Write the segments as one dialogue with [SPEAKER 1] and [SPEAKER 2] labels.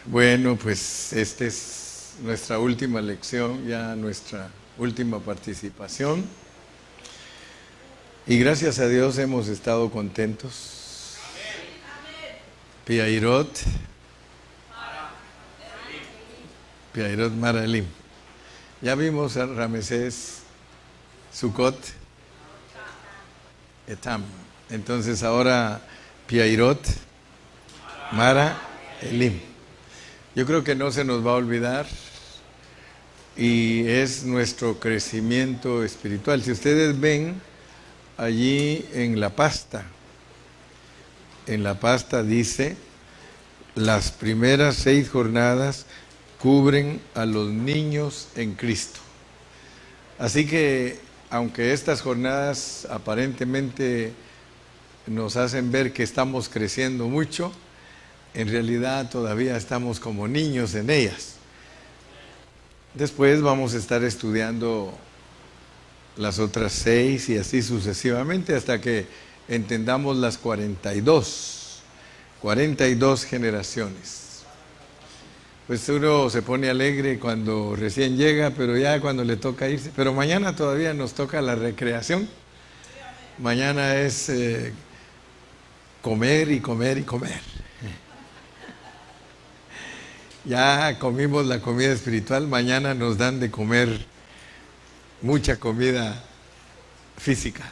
[SPEAKER 1] Bueno, pues esta es nuestra última lección, ya nuestra última participación. Y gracias a Dios hemos estado contentos. Piairot Maralim. Ya vimos a Ramesés, Sucot, Etam. Entonces ahora Piairot Mara Elim. Yo creo que no se nos va a olvidar y es nuestro crecimiento espiritual. Si ustedes ven allí en la pasta dice, las primeras 6 jornadas cubren a los niños en Cristo. Así que, aunque estas jornadas aparentemente nos hacen ver que estamos creciendo mucho, en realidad todavía estamos como niños en ellas. Después vamos a estar estudiando las otras 6 y así sucesivamente hasta que entendamos las 42 generaciones. Pues uno se pone alegre cuando recién llega, pero ya cuando le toca irse. Pero mañana todavía nos toca la recreación. Mañana es comer y comer y comer. Ya comimos la comida espiritual, mañana nos dan de comer mucha comida física.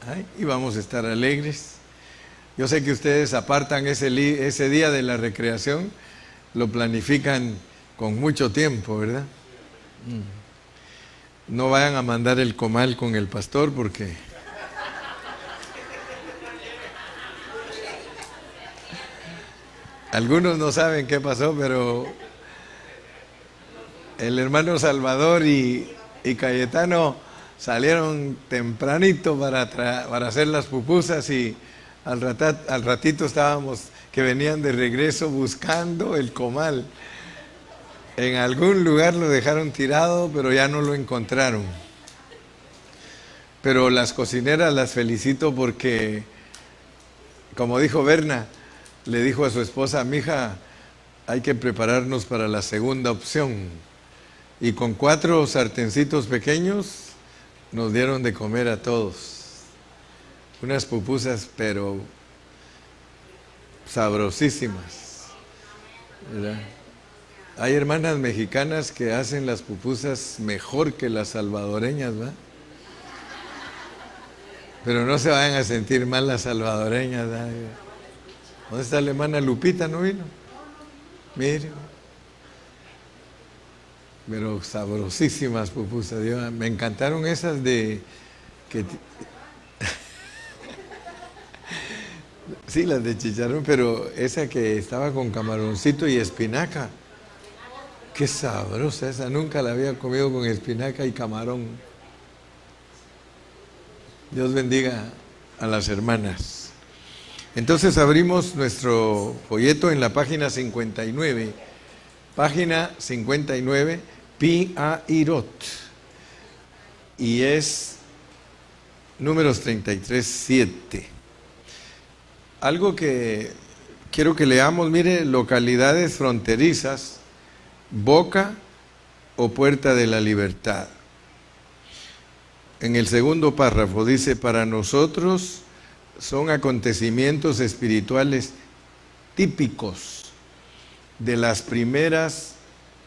[SPEAKER 1] ¿Ay? Y vamos a estar alegres. Yo sé que ustedes apartan ese día de la recreación, lo planifican con mucho tiempo, ¿verdad? No vayan a mandar el comal con el pastor porque algunos no saben qué pasó, pero el hermano Salvador y Cayetano salieron tempranito para hacer las pupusas y al ratito estábamos que venían de regreso buscando el comal. En algún lugar lo dejaron tirado, pero ya no lo encontraron. Pero las cocineras las felicito porque, como dijo Berna, le dijo a su esposa: mija, hay que prepararnos para la segunda opción. Y con 4 sartencitos pequeños nos dieron de comer a todos. Unas pupusas, pero sabrosísimas, ¿verdad? Hay hermanas mexicanas que hacen las pupusas mejor que las salvadoreñas, ¿verdad? Pero no se vayan a sentir mal las salvadoreñas, ¿verdad? ¿Dónde está la hermana Lupita? ¿No vino? Mire. Pero sabrosísimas pupusas. Me encantaron esas de que sí, las de chicharrón, pero esa que estaba con camaroncito y espinaca. Qué sabrosa esa, nunca la había comido con espinaca y camarón. Dios bendiga a las hermanas. Entonces abrimos nuestro folleto en la página 59. Página 59, Piairot. Y es números 33:7. Algo que quiero que leamos, mire, localidades fronterizas, boca o puerta de la libertad. En el segundo párrafo dice: para nosotros son acontecimientos espirituales típicos de las primeras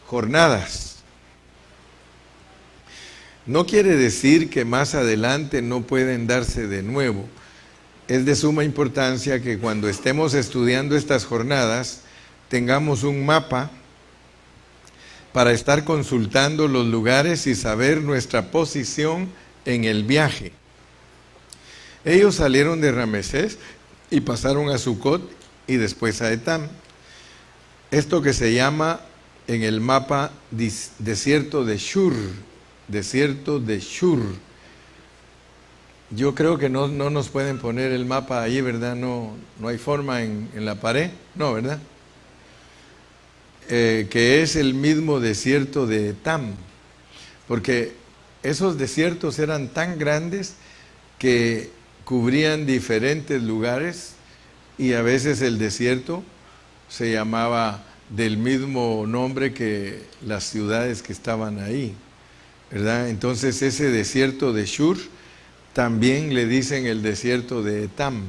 [SPEAKER 1] jornadas. No quiere decir que más adelante no pueden darse de nuevo. Es de suma importancia que cuando estemos estudiando estas jornadas tengamos un mapa para estar consultando los lugares y saber nuestra posición en el viaje. Ellos salieron de Ramesés y pasaron a Sucot y después a Etam. Esto que se llama en el mapa desierto de Shur. Yo creo que no nos pueden poner el mapa ahí, ¿verdad? No hay forma en la pared, no, ¿verdad? Que es el mismo desierto de Etam, porque esos desiertos eran tan grandes que cubrían diferentes lugares y a veces el desierto se llamaba del mismo nombre que las ciudades que estaban ahí, ¿verdad? Entonces ese desierto de Shur también le dicen el desierto de Etam.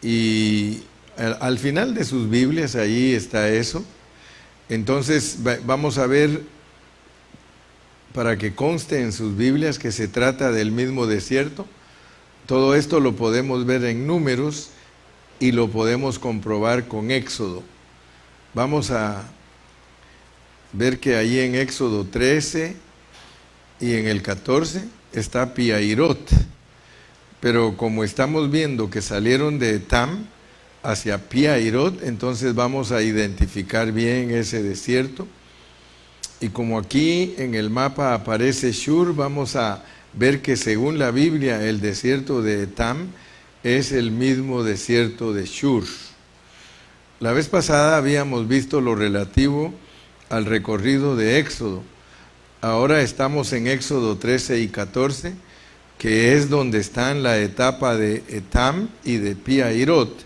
[SPEAKER 1] Y al final de sus Biblias ahí está eso. Entonces vamos a ver, para que conste en sus Biblias, que se trata del mismo desierto. Todo esto lo podemos ver en Números y lo podemos comprobar con Éxodo. Vamos a ver que ahí en Éxodo 13 y en el 14 está Piahirot. Pero como estamos viendo que salieron de Etam hacia Piahirot, entonces vamos a identificar bien ese desierto. Y como aquí en el mapa aparece Shur, vamos a ver que según la Biblia el desierto de Etam es el mismo desierto de Shur. La vez pasada habíamos visto lo relativo al recorrido de Éxodo. Ahora estamos en Éxodo 13 y 14, que es donde están la etapa de Etam y de Piahirot.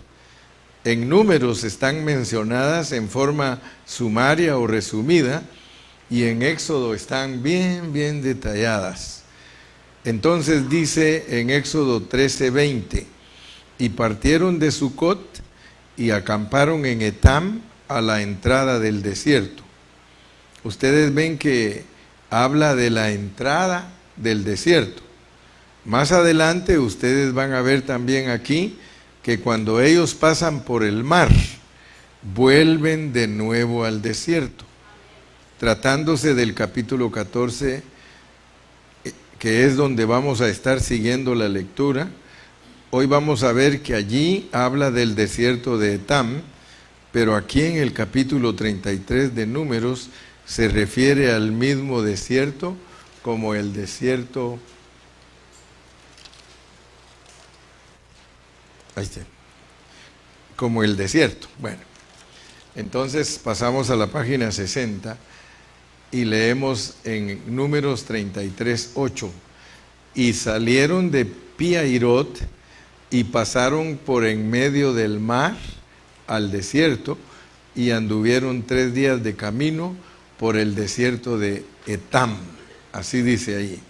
[SPEAKER 1] En Números están mencionadas en forma sumaria o resumida, y en Éxodo están bien detalladas. Entonces dice en Éxodo 13:20, y partieron de Sucot y acamparon en Etam a la entrada del desierto. Ustedes ven que habla de la entrada del desierto. Más adelante ustedes van a ver también aquí que cuando ellos pasan por el mar, vuelven de nuevo al desierto. Tratándose del capítulo 14, que es donde vamos a estar siguiendo la lectura, hoy vamos a ver que allí habla del desierto de Etam, pero aquí en el capítulo 33 de Números se refiere al mismo desierto como el desierto. Ahí está. Como el desierto. Bueno, entonces pasamos a la página 60 y leemos en Números 33:8. Y salieron de Piahirot y pasaron por en medio del mar al desierto y anduvieron 3 días de camino por el desierto de Etam. Así dice ahí.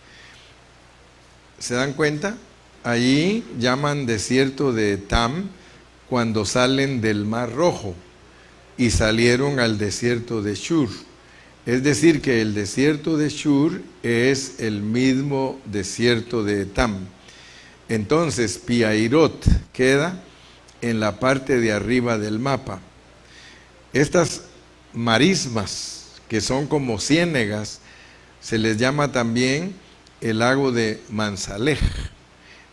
[SPEAKER 1] ¿Se dan cuenta? Allí llaman desierto de Etam cuando salen del Mar Rojo y salieron al desierto de Shur. Es decir, que el desierto de Shur es el mismo desierto de Etam. Entonces, Piahirot queda en la parte de arriba del mapa. Estas marismas, que son como ciénegas, se les llama también el lago de Mansalej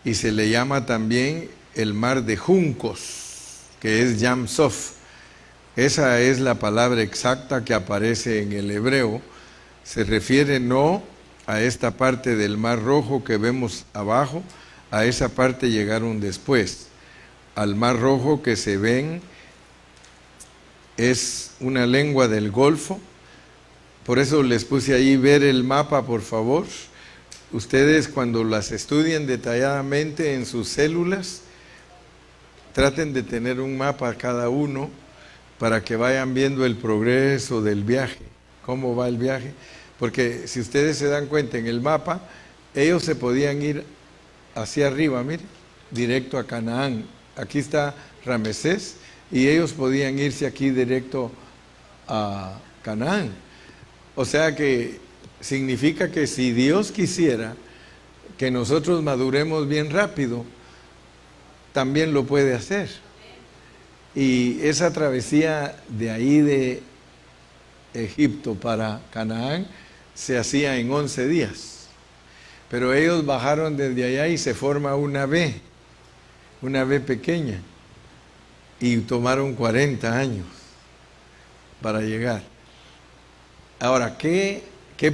[SPEAKER 1] y se le llama también el mar de juncos, que es Yam Sof. Esa es la palabra exacta que aparece en el hebreo. Se refiere no a esta parte del Mar Rojo que vemos abajo, a esa parte llegaron después. Al Mar Rojo que se ven es una lengua del Golfo. Por eso les puse ahí ver el mapa, por favor. Ustedes cuando las estudien detalladamente en sus células, traten de tener un mapa cada uno para que vayan viendo el progreso del viaje, cómo va el viaje. Porque si ustedes se dan cuenta en el mapa, ellos se podían ir hacia arriba, miren, directo a Canaán. Aquí está Ramesés y ellos podían irse aquí directo a Canaán. O sea que significa que si Dios quisiera que nosotros maduremos bien rápido, también lo puede hacer. Y esa travesía de ahí de Egipto para Canaán se hacía en 11 días. Pero ellos bajaron desde allá y se forma una V pequeña. Y tomaron 40 años para llegar. Ahora, ¿qué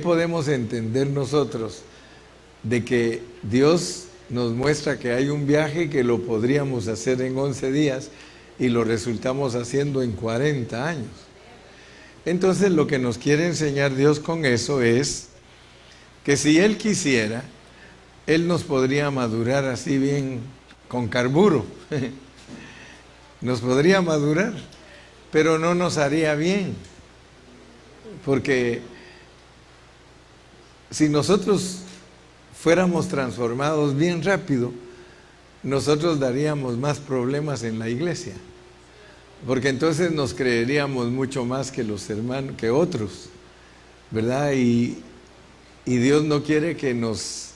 [SPEAKER 1] podemos entender nosotros de que Dios nos muestra que hay un viaje que lo podríamos hacer en 11 días y lo resultamos haciendo en 40 años? Entonces lo que nos quiere enseñar Dios con eso es que si Él quisiera, Él nos podría madurar así bien con carburo. Nos podría madurar. pero no nos haría bien, porque si nosotros fuéramos transformados bien rápido, nosotros daríamos más problemas en la iglesia, porque entonces nos creeríamos mucho más que los hermanos, que otros, ¿verdad? Y Dios no quiere que nos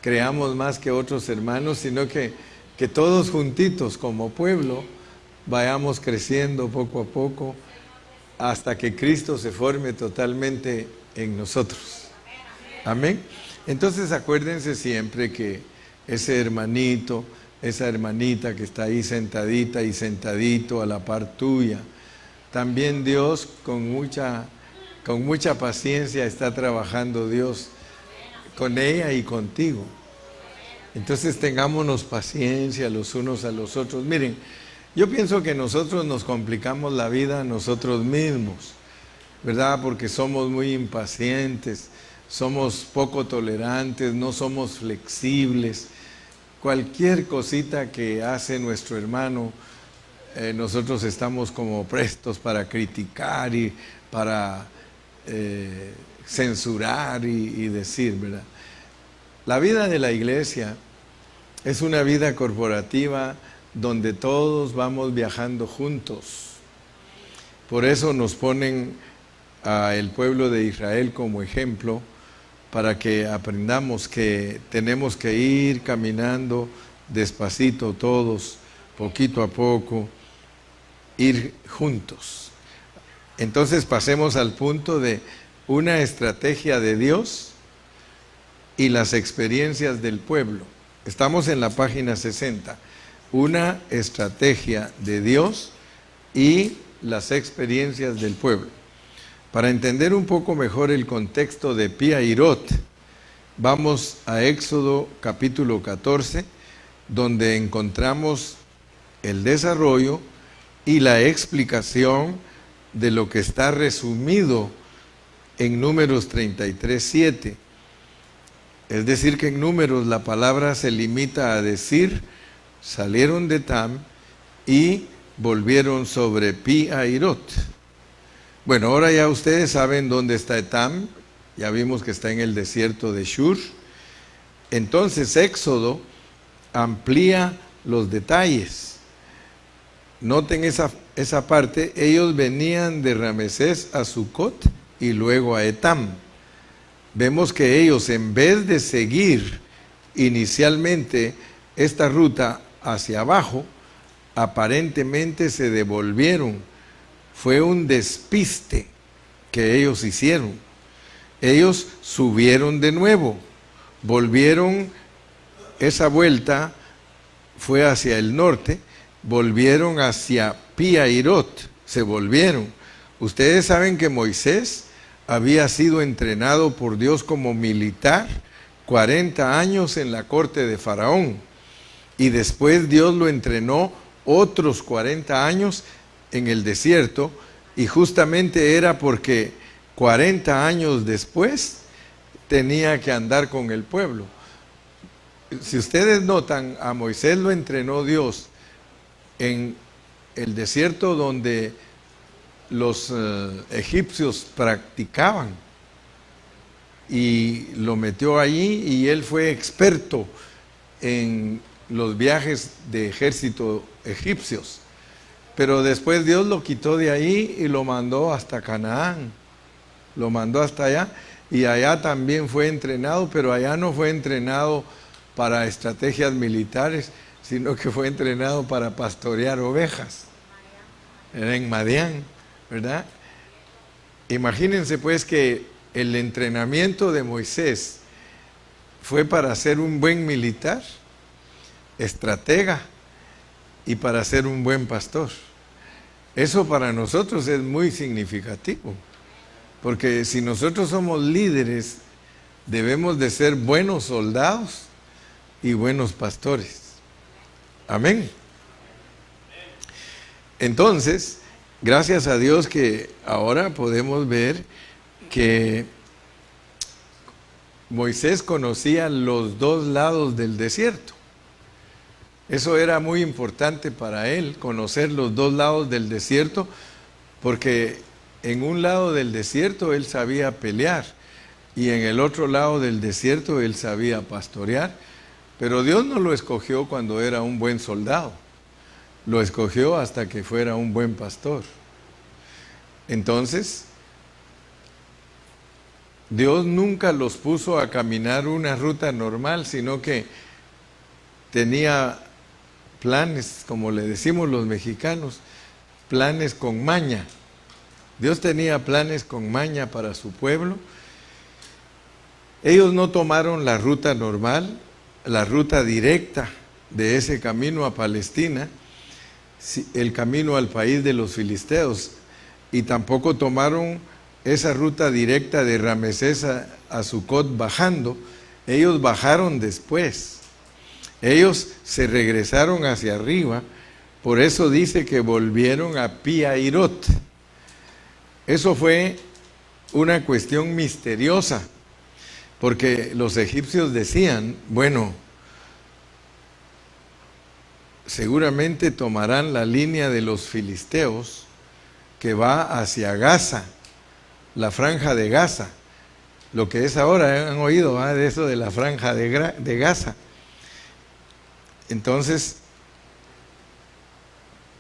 [SPEAKER 1] creamos más que otros hermanos, sino que todos juntitos como pueblo vayamos creciendo poco a poco hasta que Cristo se forme totalmente en nosotros. Amén. Entonces acuérdense siempre que ese hermanito, esa hermanita que está ahí sentadita y sentadito a la par tuya, también Dios con mucha paciencia está trabajando Dios con ella y contigo. Entonces tengámonos paciencia los unos a los otros. Miren, yo pienso que nosotros nos complicamos la vida a nosotros mismos, ¿verdad? Porque somos muy impacientes, somos poco tolerantes, no somos flexibles. Cualquier cosita que hace nuestro hermano, nosotros estamos como prestos para criticar y para censurar y decir, ¿verdad? La vida de la iglesia es una vida corporativa donde todos vamos viajando juntos. Por eso nos ponen al pueblo de Israel como ejemplo, para que aprendamos que tenemos que ir caminando despacito todos, poquito a poco, ir juntos. Entonces pasemos al punto de una estrategia de Dios y las experiencias del pueblo. Estamos en la página 60. Una estrategia de Dios y las experiencias del pueblo. Para entender un poco mejor el contexto de Pi-Hahirot, vamos a Éxodo capítulo 14, donde encontramos el desarrollo y la explicación de lo que está resumido en Números 33:7. Es decir, que en Números la palabra se limita a decir, salieron de Etam y volvieron sobre Pi-Hahirot. Bueno, ahora ya ustedes saben dónde está Etam, ya vimos que está en el desierto de Shur. Entonces Éxodo amplía los detalles. Noten esa parte, ellos venían de Ramesés a Sucot y luego a Etam. Vemos que ellos, en vez de seguir inicialmente esta ruta hacia abajo, aparentemente se devolvieron. Fue un despiste que ellos hicieron. Ellos subieron de nuevo, volvieron, esa vuelta fue hacia el norte, volvieron hacia Pi-Hahirot, se volvieron. Ustedes saben que Moisés había sido entrenado por Dios como militar 40 años en la corte de Faraón, y después Dios lo entrenó otros 40 años en el desierto, y justamente era porque 40 años después tenía que andar con el pueblo. Si ustedes notan, a Moisés lo entrenó Dios en el desierto donde los egipcios practicaban, y lo metió allí, y él fue experto en los viajes de ejército egipcios. Pero después Dios lo quitó de ahí y lo mandó hasta Canaán, lo mandó hasta allá, y allá también fue entrenado, pero allá no fue entrenado para estrategias militares, sino que fue entrenado para pastorear ovejas. Era en Madián, ¿verdad? Imagínense pues que el entrenamiento de Moisés fue para ser un buen militar, estratega, y para ser un buen pastor. Eso para nosotros es muy significativo, porque si nosotros somos líderes, debemos de ser buenos soldados y buenos pastores. Amén. Entonces, gracias a Dios que ahora podemos ver que Moisés conocía los dos lados del desierto. Eso era muy importante para él, conocer los dos lados del desierto, porque en un lado del desierto él sabía pelear y en el otro lado del desierto él sabía pastorear, pero Dios no lo escogió cuando era un buen soldado, lo escogió hasta que fuera un buen pastor. Entonces, Dios nunca los puso a caminar una ruta normal, sino que tenía planes, como le decimos los mexicanos, planes con maña. Dios tenía planes con maña para su pueblo. Ellos no tomaron la ruta normal, la ruta directa de ese camino a Palestina, el camino al país de los filisteos, y tampoco tomaron esa ruta directa de Ramesés a Sucot bajando. Ellos bajaron después. Ellos se regresaron hacia arriba, por eso dice que volvieron a Pi-Hahirot. Eso fue una cuestión misteriosa, porque los egipcios decían, bueno, seguramente tomarán la línea de los filisteos que va hacia Gaza, la franja de Gaza, lo que es ahora, han oído de eso de la franja de Gaza. Entonces,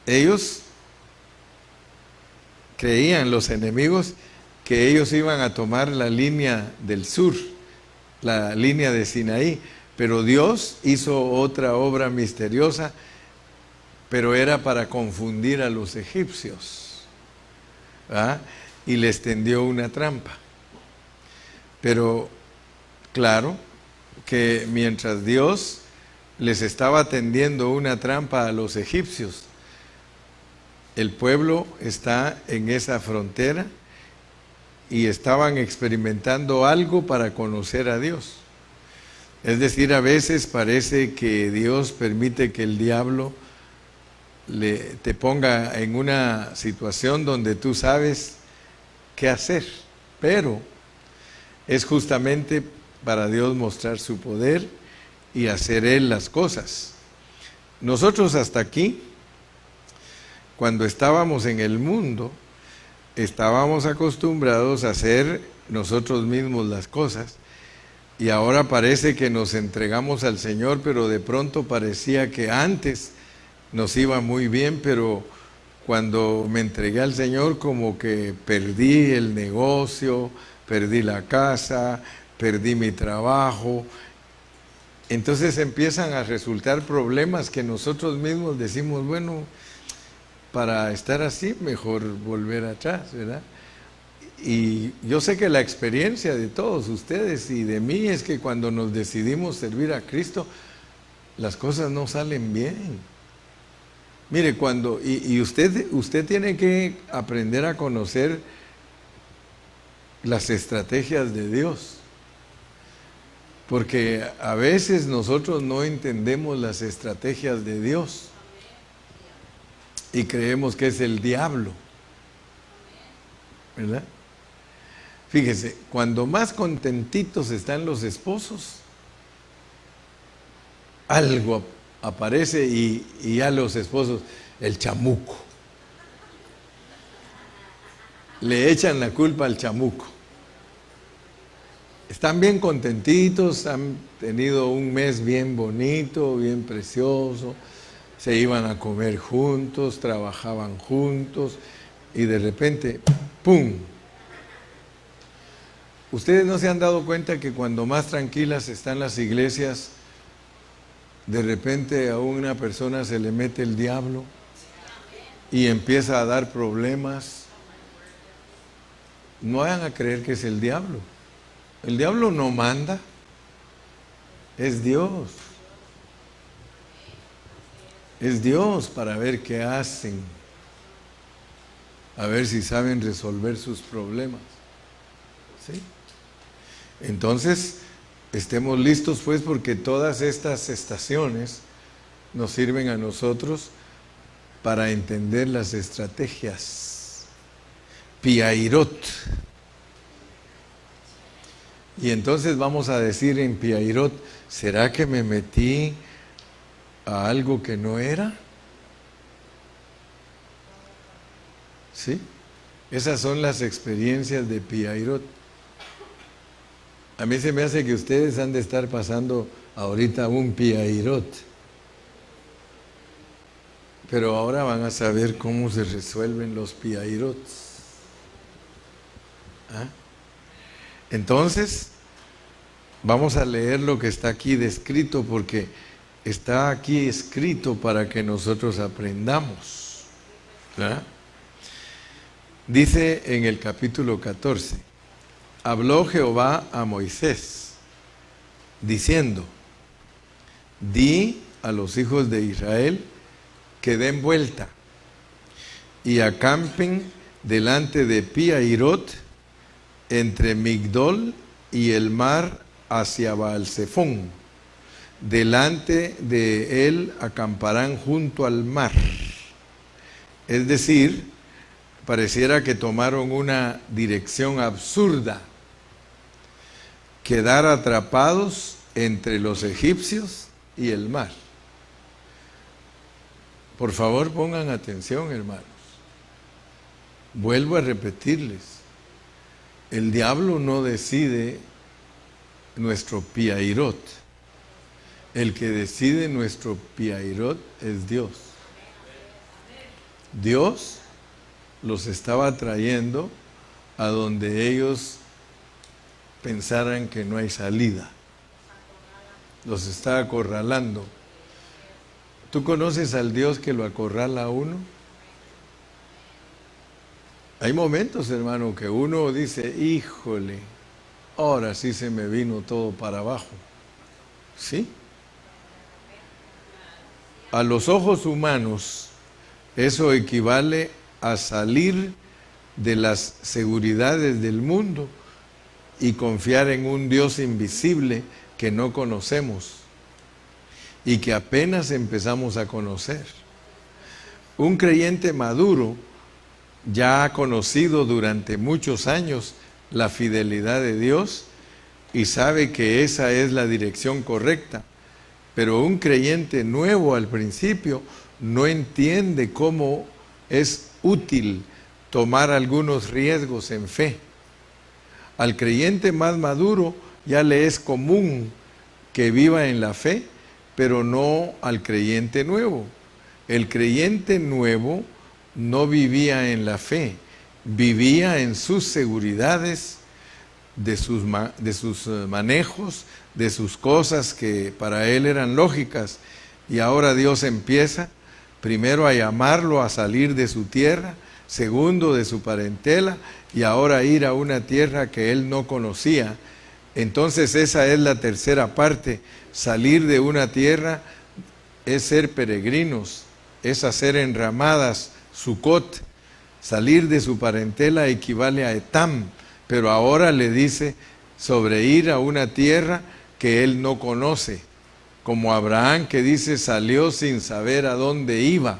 [SPEAKER 1] ellos creían, los enemigos, que ellos iban a tomar la línea del sur, la línea de Sinaí, pero Dios hizo otra obra misteriosa, pero era para confundir a los egipcios, ¿verdad? Y les tendió una trampa. Pero claro que mientras Dios les estaba tendiendo una trampa a los egipcios, el pueblo está en esa frontera y estaban experimentando algo para conocer a Dios. Es decir, a veces parece que Dios permite que el diablo te ponga en una situación donde tú sabes qué hacer, pero es justamente para Dios mostrar su poder y hacer Él las cosas. Nosotros hasta aquí, cuando estábamos en el mundo, estábamos acostumbrados a hacer nosotros mismos las cosas, y ahora parece que nos entregamos al Señor, pero de pronto parecía que antes nos iba muy bien, pero cuando me entregué al Señor como que perdí el negocio, perdí la casa, perdí mi trabajo. Entonces empiezan a resultar problemas que nosotros mismos decimos, bueno, para estar así mejor volver atrás, ¿verdad? Y yo sé que la experiencia de todos ustedes y de mí es que cuando nos decidimos servir a Cristo, las cosas no salen bien. Mire, usted tiene que aprender a conocer las estrategias de Dios, porque a veces nosotros no entendemos las estrategias de Dios y creemos que es el diablo, ¿verdad? Fíjese, cuando más contentitos están los esposos, algo aparece y ya los esposos, el chamuco. Le echan la culpa al chamuco. Están bien contentitos, han tenido un mes bien bonito, bien precioso, se iban a comer juntos, trabajaban juntos y de repente, ¡pum! ¿Ustedes no se han dado cuenta que cuando más tranquilas están las iglesias, de repente a una persona se le mete el diablo y empieza a dar problemas? No vayan a creer que es el diablo. El diablo no manda, es Dios. Es Dios para ver qué hacen, a ver si saben resolver sus problemas. ¿Sí? Entonces, estemos listos pues, porque todas estas estaciones nos sirven a nosotros para entender las estrategias. Pi-Hahirot. Y entonces vamos a decir en Pi-Hahirot, ¿será que me metí a algo que no era? ¿Sí? Esas son las experiencias de Piairot. A mí se me hace que ustedes han de estar pasando ahorita un Piairot. Pero ahora van a saber cómo se resuelven los Piairots. ¿Ah? Entonces, vamos a leer lo que está aquí descrito, porque está aquí escrito para que nosotros aprendamos. ¿Verdad? Dice en el capítulo 14, habló Jehová a Moisés, diciendo, di a los hijos de Israel que den vuelta y acampen delante de Piairot, entre Migdol y el mar hacia Baal-Zephón. Delante de él acamparán junto al mar. Es decir, pareciera que tomaron una dirección absurda: quedar atrapados entre los egipcios y el mar. Por favor, pongan atención, hermanos. Vuelvo a repetirles, el diablo no decide nuestro Piairot. El que decide nuestro Piairot es Dios. Dios los estaba trayendo a donde ellos pensaran que no hay salida. Los está acorralando. ¿Tú conoces al Dios que lo acorrala a uno? Hay momentos, hermano, que uno dice, híjole, ahora sí se me vino todo para abajo. ¿Sí? A los ojos humanos, eso equivale a salir de las seguridades del mundo y confiar en un Dios invisible que no conocemos y que apenas empezamos a conocer. Un creyente maduro ya ha conocido durante muchos años la fidelidad de Dios y sabe que esa es la dirección correcta. Pero un creyente nuevo al principio no entiende cómo es útil tomar algunos riesgos en fe. Al creyente más maduro ya le es común que viva en la fe, pero no al creyente nuevo. El creyente nuevo no vivía en la fe, vivía en sus seguridades, de sus manejos, de sus cosas que para él eran lógicas. Y ahora Dios empieza primero a llamarlo a salir de su tierra, segundo de su parentela, y ahora ir a una tierra que él no conocía. Entonces esa es la tercera parte. Salir de una tierra es ser peregrinos, es hacer enramadas, Sucot. Salir de su parentela equivale a Etam, pero ahora le dice sobre ir a una tierra que él no conoce, como Abraham, que dice salió sin saber a dónde iba.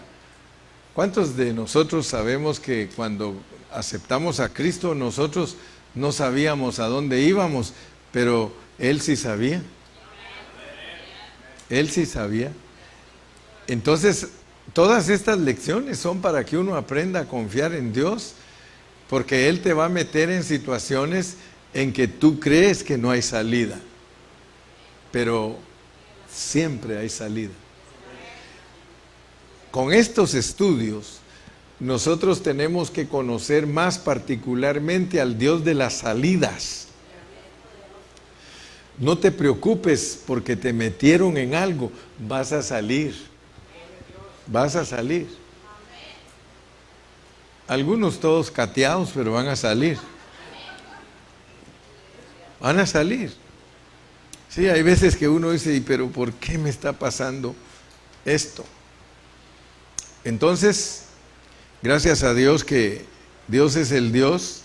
[SPEAKER 1] ¿Cuántos de nosotros sabemos que cuando aceptamos a Cristo nosotros no sabíamos a dónde íbamos, pero él sí sabía? Él sí sabía. Entonces, todas estas lecciones son para que uno aprenda a confiar en Dios, porque Él te va a meter en situaciones en que tú crees que no hay salida, pero siempre hay salida. Con estos estudios, nosotros tenemos que conocer más particularmente al Dios de las salidas. No te preocupes porque te metieron en algo, vas a salir. Vas a salir. Algunos todos cateados, pero van a salir. Van a salir. Sí, hay veces que uno dice, pero ¿por qué me está pasando esto? Entonces, gracias a Dios que Dios es el Dios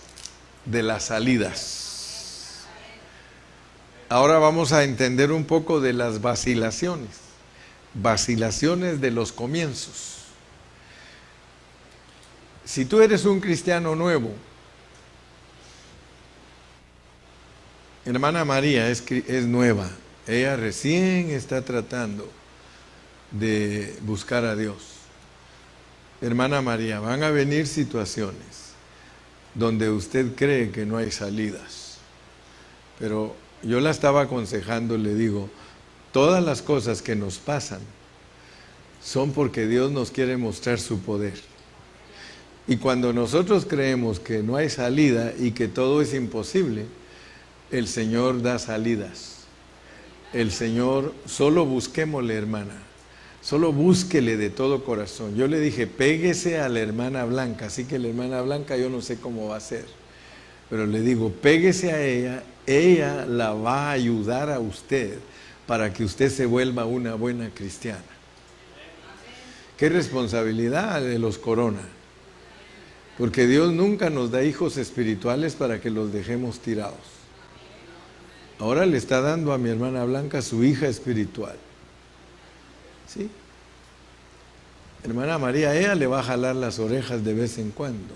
[SPEAKER 1] de las salidas. Ahora vamos a entender un poco de las vacilaciones. Vacilaciones de los comienzos. Si tú eres un cristiano nuevo, hermana María es nueva, ella recién está tratando de buscar a Dios. Hermana María, van a venir situaciones donde usted cree que no hay salidas. Pero yo la estaba aconsejando, le digo, todas las cosas que nos pasan son porque Dios nos quiere mostrar su poder. Y cuando nosotros creemos que no hay salida y que todo es imposible, el Señor da salidas. El Señor, solo busquémosle, hermana. Solo búsquele de todo corazón. Yo le dije, péguese a la hermana Blanca. Así que la hermana Blanca yo no sé cómo va a ser. Pero le digo, péguese a ella. Ella la va a ayudar a usted para que usted se vuelva una buena cristiana. Qué responsabilidad de los Corona. Porque Dios nunca nos da hijos espirituales para que los dejemos tirados. Ahora le está dando a mi hermana Blanca su hija espiritual. ¿Sí? Hermana María, ella le va a jalar las orejas de vez en cuando.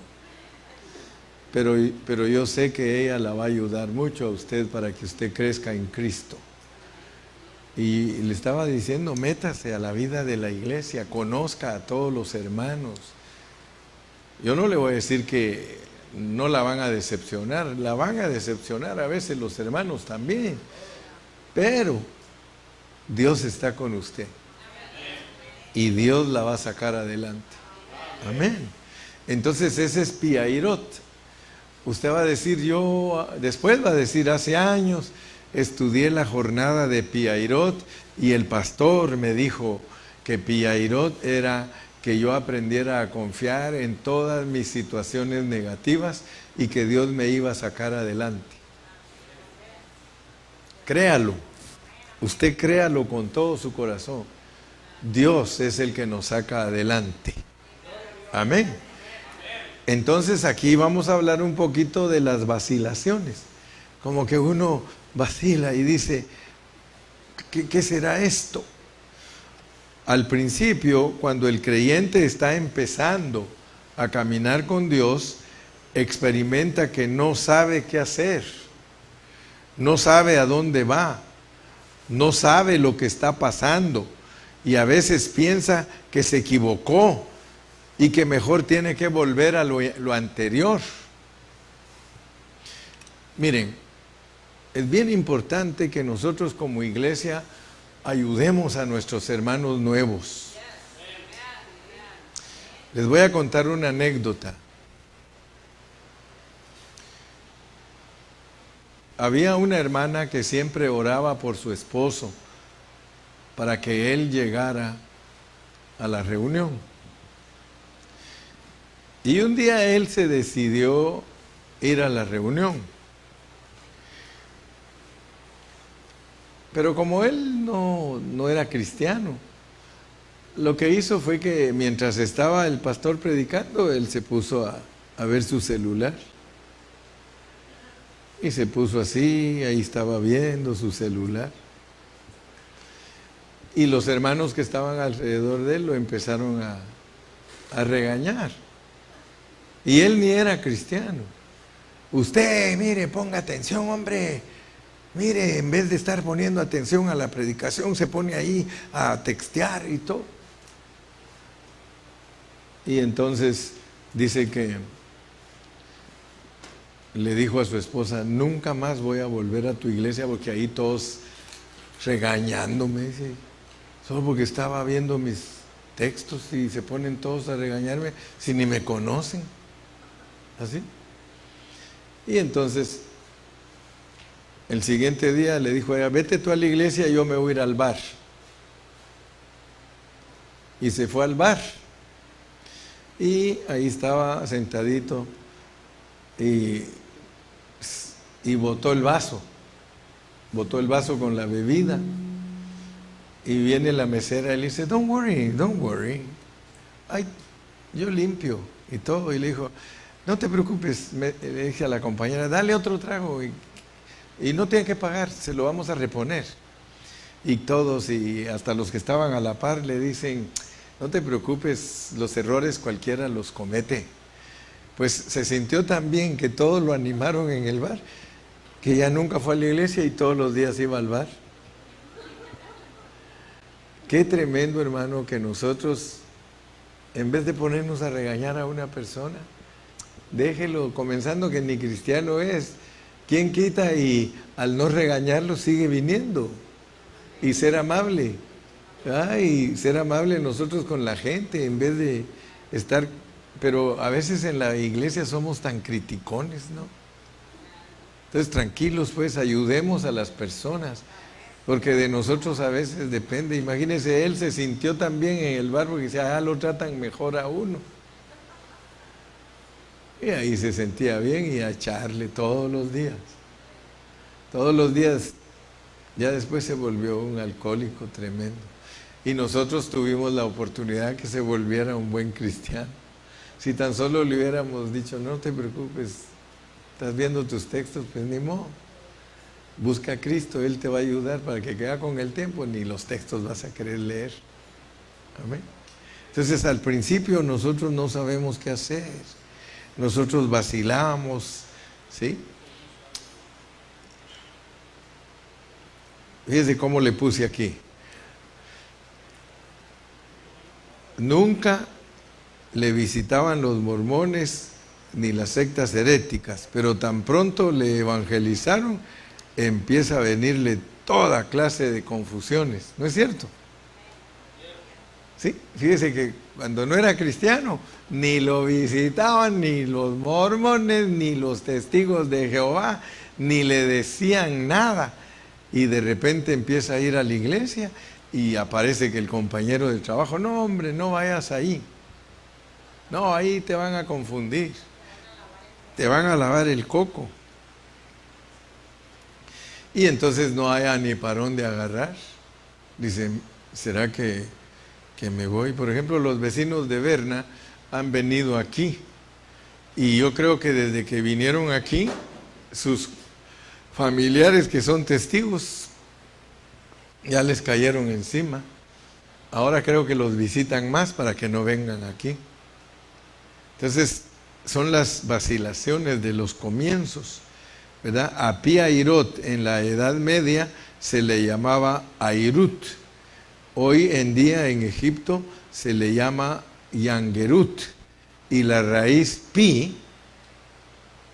[SPEAKER 1] Pero yo sé que ella la va a ayudar mucho a usted para que usted crezca en Cristo. Y le estaba diciendo, métase a la vida de la iglesia, conozca a todos los hermanos. Yo no le voy a decir que no la van a decepcionar, la van a decepcionar a veces los hermanos también, pero Dios está con usted y Dios la va a sacar adelante. Amén. Entonces ese es Piairot. Usted va a decir, después va a decir, hace años estudié la jornada de Piairot y el pastor me dijo que Piairot era que yo aprendiera a confiar en todas mis situaciones negativas y que Dios me iba a sacar adelante. Créalo, usted créalo con todo su corazón. Dios es el que nos saca adelante. Amén. Entonces aquí vamos a hablar un poquito de las vacilaciones. Como que uno vacila y dice, ¿qué será esto? Al principio, cuando el creyente está empezando a caminar con Dios, experimenta que no sabe qué hacer, no sabe a dónde va, no sabe lo que está pasando y a veces piensa que se equivocó y que mejor tiene que volver a lo anterior. Miren, es bien importante que nosotros como iglesia ayudemos a nuestros hermanos nuevos. Les voy a contar una anécdota. Había una hermana que siempre oraba por su esposo para que él llegara a la reunión. Y un día él se decidió ir a la reunión. Pero como él no era cristiano, lo que hizo fue que mientras estaba el pastor predicando, él se puso a ver su celular. Y se puso así, ahí estaba viendo su celular. Y los hermanos que estaban alrededor de él lo empezaron a regañar. Y él ni era cristiano. Usted, mire, ponga atención, hombre. Mire, en vez de estar poniendo atención a la predicación, se pone ahí a textear y todo. Y entonces dice que le dijo a su esposa, nunca más voy a volver a tu iglesia porque ahí todos regañándome, dice, solo porque estaba viendo mis textos y se ponen todos a regañarme si ni me conocen. ¿Así? Y entonces el siguiente día le dijo a ella, vete tú a la iglesia y yo me voy a ir al bar. Y se fue al bar. Y ahí estaba sentadito y botó el vaso. Botó el vaso con la bebida. Y viene la mesera y le dice, don't worry. Ay, yo limpio y todo. Y le dijo, no te preocupes, le dije a la compañera, dale otro trago y no tiene que pagar, se lo vamos a reponer. Y todos, y hasta los que estaban a la par, le dicen, no te preocupes, los errores cualquiera los comete. Pues se sintió tan bien que todos lo animaron en el bar, que ya nunca fue a la iglesia y todos los días iba al bar. Qué tremendo, hermano, que nosotros, en vez de ponernos a regañar a una persona, déjelo, comenzando que ni cristiano es. ¿Quién quita y al no regañarlo sigue viniendo? Y ser amable. Y ser amable nosotros con la gente en vez de estar... Pero a veces en la iglesia somos tan criticones, ¿no? Entonces tranquilos pues, ayudemos a las personas, porque de nosotros a veces depende. Imagínense, él se sintió tan bien en el bar porque decía, lo tratan mejor a uno. Y ahí se sentía bien y a echarle todos los días. Todos los días. Ya después se volvió un alcohólico tremendo. Y nosotros tuvimos la oportunidad que se volviera un buen cristiano. Si tan solo le hubiéramos dicho, no te preocupes, estás viendo tus textos, pues ni modo. Busca a Cristo, Él te va a ayudar para que quede con el tiempo, ni los textos vas a querer leer. Amén. Entonces al principio nosotros no sabemos qué hacer. Nosotros vacilamos, ¿sí? Fíjese cómo le puse aquí. Nunca le visitaban los mormones ni las sectas heréticas, pero tan pronto le evangelizaron, empieza a venirle toda clase de confusiones, ¿no es cierto? Sí, fíjese que cuando no era cristiano, ni lo visitaban ni los mormones, ni los testigos de Jehová, ni le decían nada, y de repente empieza a ir a la iglesia y aparece que el compañero de trabajo, no hombre, no vayas ahí. No, ahí te van a confundir, te van a lavar el coco. Y entonces no haya ni para dónde agarrar. Dicen, ¿será que me voy? Por ejemplo, los vecinos de Berna han venido aquí. Y yo creo que desde que vinieron aquí, sus familiares que son testigos, ya les cayeron encima. Ahora creo que los visitan más para que no vengan aquí. Entonces, son las vacilaciones de los comienzos, ¿verdad? A Pi-Hairot en la Edad Media se le llamaba Airut. Hoy en día en Egipto se le llama Yangerut. Y la raíz Pi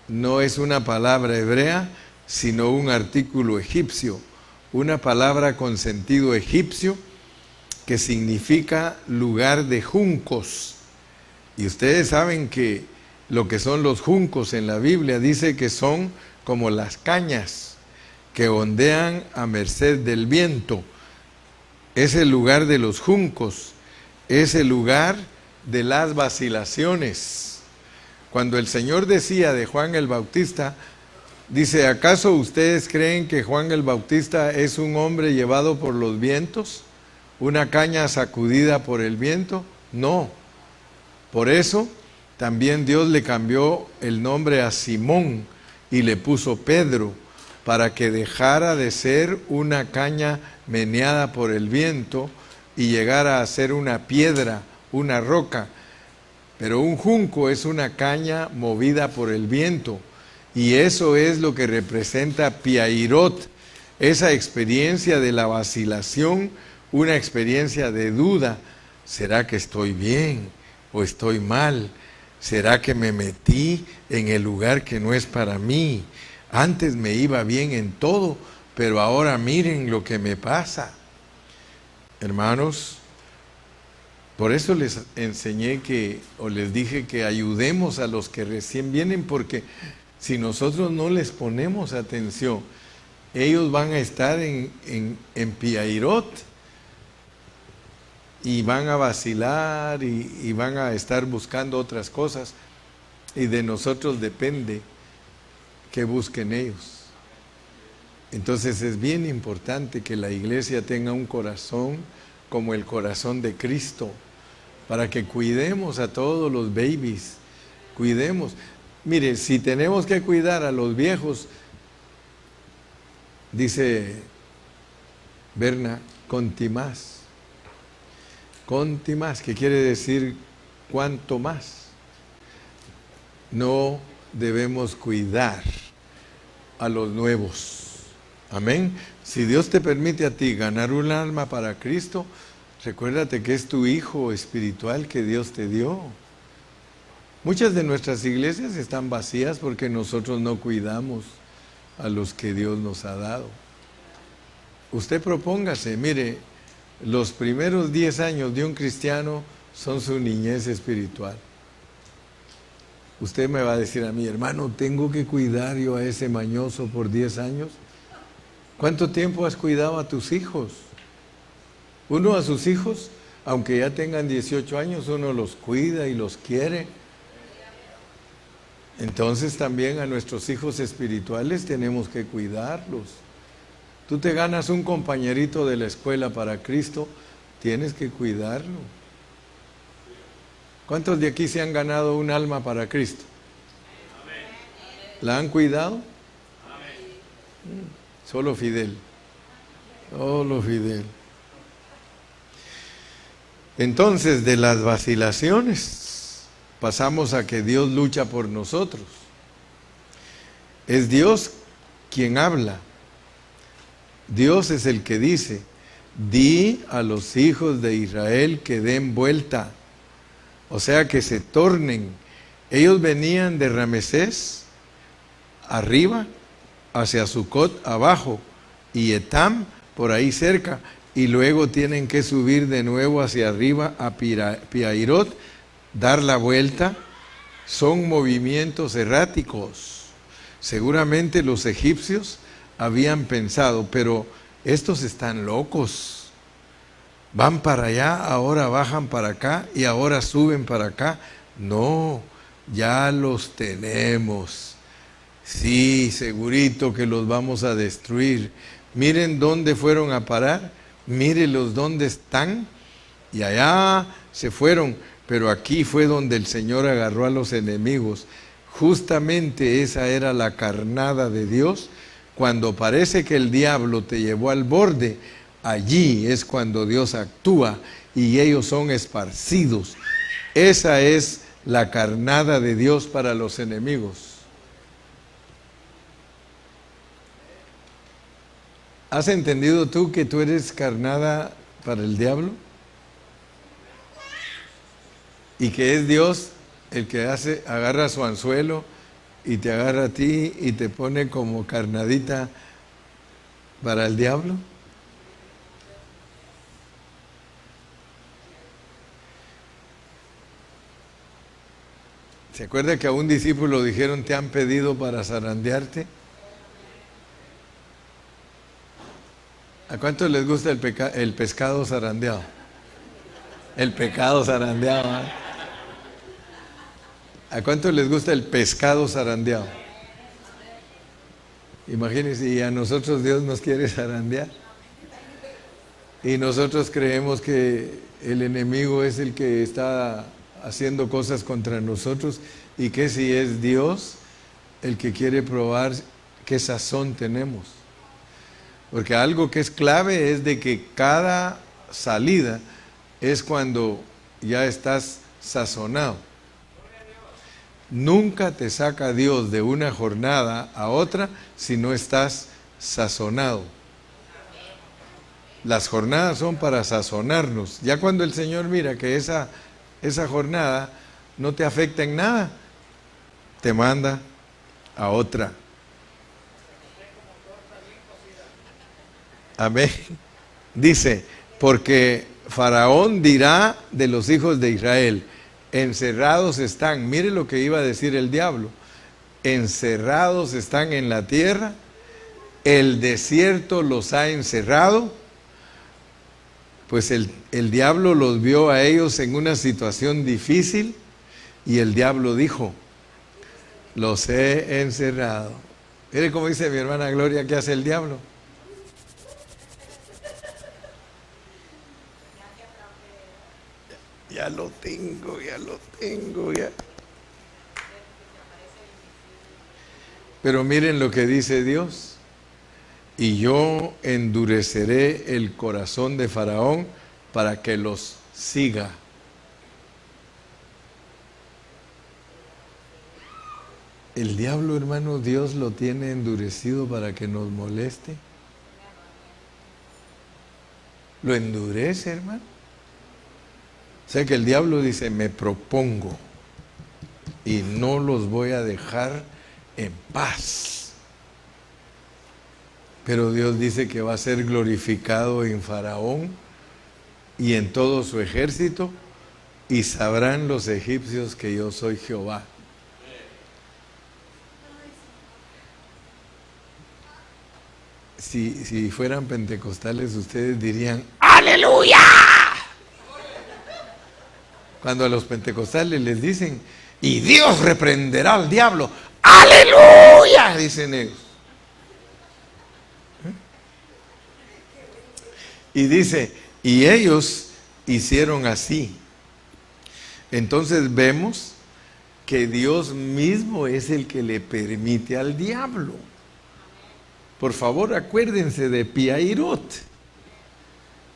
[SPEAKER 1] no es una palabra hebrea, sino un artículo egipcio. Una palabra con sentido egipcio que significa lugar de juncos. Y ustedes saben que lo que son los juncos en la Biblia dice que son como las cañas que ondean a merced del viento. Es el lugar de los juncos, es el lugar de las vacilaciones. Cuando el Señor decía de Juan el Bautista, dice, ¿acaso ustedes creen que Juan el Bautista es un hombre llevado por los vientos? ¿Una caña sacudida por el viento? No. Por eso también Dios le cambió el nombre a Simón y le puso Pedro, para que dejara de ser una caña meneada por el viento y llegara a ser una piedra, una roca. Pero un junco es una caña movida por el viento, y eso es lo que representa Pi-Hairot, esa experiencia de la vacilación, una experiencia de duda. ¿Será que estoy bien o estoy mal? ¿Será que me metí en el lugar que no es para mí? Antes me iba bien en todo, pero ahora miren lo que me pasa. Hermanos, por eso les enseñé o les dije que ayudemos a los que recién vienen, porque si nosotros no les ponemos atención, ellos van a estar en Pi-Hairot y van a vacilar y van a estar buscando otras cosas, y de nosotros depende que busquen ellos. Entonces es bien importante que la iglesia tenga un corazón como el corazón de Cristo, para que cuidemos a todos los babies, cuidemos. Mire, si tenemos que cuidar a los viejos, dice Berna, contimás, que quiere decir cuanto más. No debemos cuidar a los nuevos. Amén. Si Dios te permite a ti ganar un alma para Cristo, recuérdate que es tu hijo espiritual que Dios te dio. Muchas de nuestras iglesias están vacías porque nosotros no cuidamos a los que Dios nos ha dado. Usted propóngase, mire, los primeros 10 años de un cristiano son su niñez espiritual. Usted me va a decir a mí, hermano, ¿tengo que cuidar yo a ese mañoso por 10 años? ¿Cuánto tiempo has cuidado a tus hijos? Uno a sus hijos, aunque ya tengan 18 años, uno los cuida y los quiere. Entonces también a nuestros hijos espirituales tenemos que cuidarlos. Tú te ganas un compañerito de la escuela para Cristo, tienes que cuidarlo. ¿Cuántos de aquí se han ganado un alma para Cristo? ¿La han cuidado? Solo Fidel. Solo Fidel. Entonces, de las vacilaciones, pasamos a que Dios lucha por nosotros. Es Dios quien habla. Dios es el que dice, di a los hijos de Israel que den vuelta, o sea que se tornen. Ellos venían de Ramesés arriba, hacia Sucot abajo, y Etam por ahí cerca, y luego tienen que subir de nuevo hacia arriba a Pihairot, dar la vuelta. Son movimientos erráticos. Seguramente los egipcios habían pensado, pero estos están locos. Van para allá, ahora bajan para acá y ahora suben para acá. No, ya los tenemos. Sí, segurito que los vamos a destruir. Miren dónde fueron a parar, mírenlos dónde están. Y allá se fueron, pero aquí fue donde el Señor agarró a los enemigos. Justamente esa era la carnada de Dios. Cuando parece que el diablo te llevó al borde, allí es cuando Dios actúa y ellos son esparcidos. Esa es la carnada de Dios para los enemigos. ¿Has entendido tú que tú eres carnada para el diablo? Y que es Dios el que agarra su anzuelo y te agarra a ti y te pone como carnadita para el diablo. ¿Se acuerda que a un discípulo dijeron, te han pedido para zarandearte? ¿A cuántos les gusta el pescado zarandeado? El pecado zarandeado, ¿eh? ¿A cuántos les gusta el pescado zarandeado? Imagínense, y a nosotros Dios nos quiere zarandear. Y nosotros creemos que el enemigo es el que está haciendo cosas contra nosotros y que si es Dios el que quiere probar qué sazón tenemos. Porque algo que es clave es de que cada salida es cuando ya estás sazonado. Nunca te saca Dios de una jornada a otra si no estás sazonado. Las jornadas son para sazonarnos. Ya cuando el Señor mira que esa jornada no te afecta en nada, te manda a otra. Amén. Dice, porque Faraón dirá de los hijos de Israel, encerrados están. Mire lo que iba a decir el diablo. Encerrados están en la tierra, el desierto los ha encerrado. Pues el diablo los vio a ellos en una situación difícil y el diablo dijo, los he encerrado. Mire cómo dice mi hermana Gloria, ¿qué hace el diablo? Ya lo tengo, ya. Pero miren lo que dice Dios. Y yo endureceré el corazón de Faraón para que los siga. El diablo, hermano, Dios lo tiene endurecido para que nos moleste. Lo endurece, hermano. O sea que el diablo dice, me propongo y no los voy a dejar en paz. Pero Dios dice que va a ser glorificado en Faraón y en todo su ejército, y sabrán los egipcios que yo soy Jehová. Si fueran pentecostales, ustedes dirían ¡Aleluya! Cuando a los pentecostales les dicen, y Dios reprenderá al diablo, ¡Aleluya! Dicen ellos. Y dice, y ellos hicieron así. Entonces vemos que Dios mismo es el que le permite al diablo. Por favor, acuérdense de Piairot.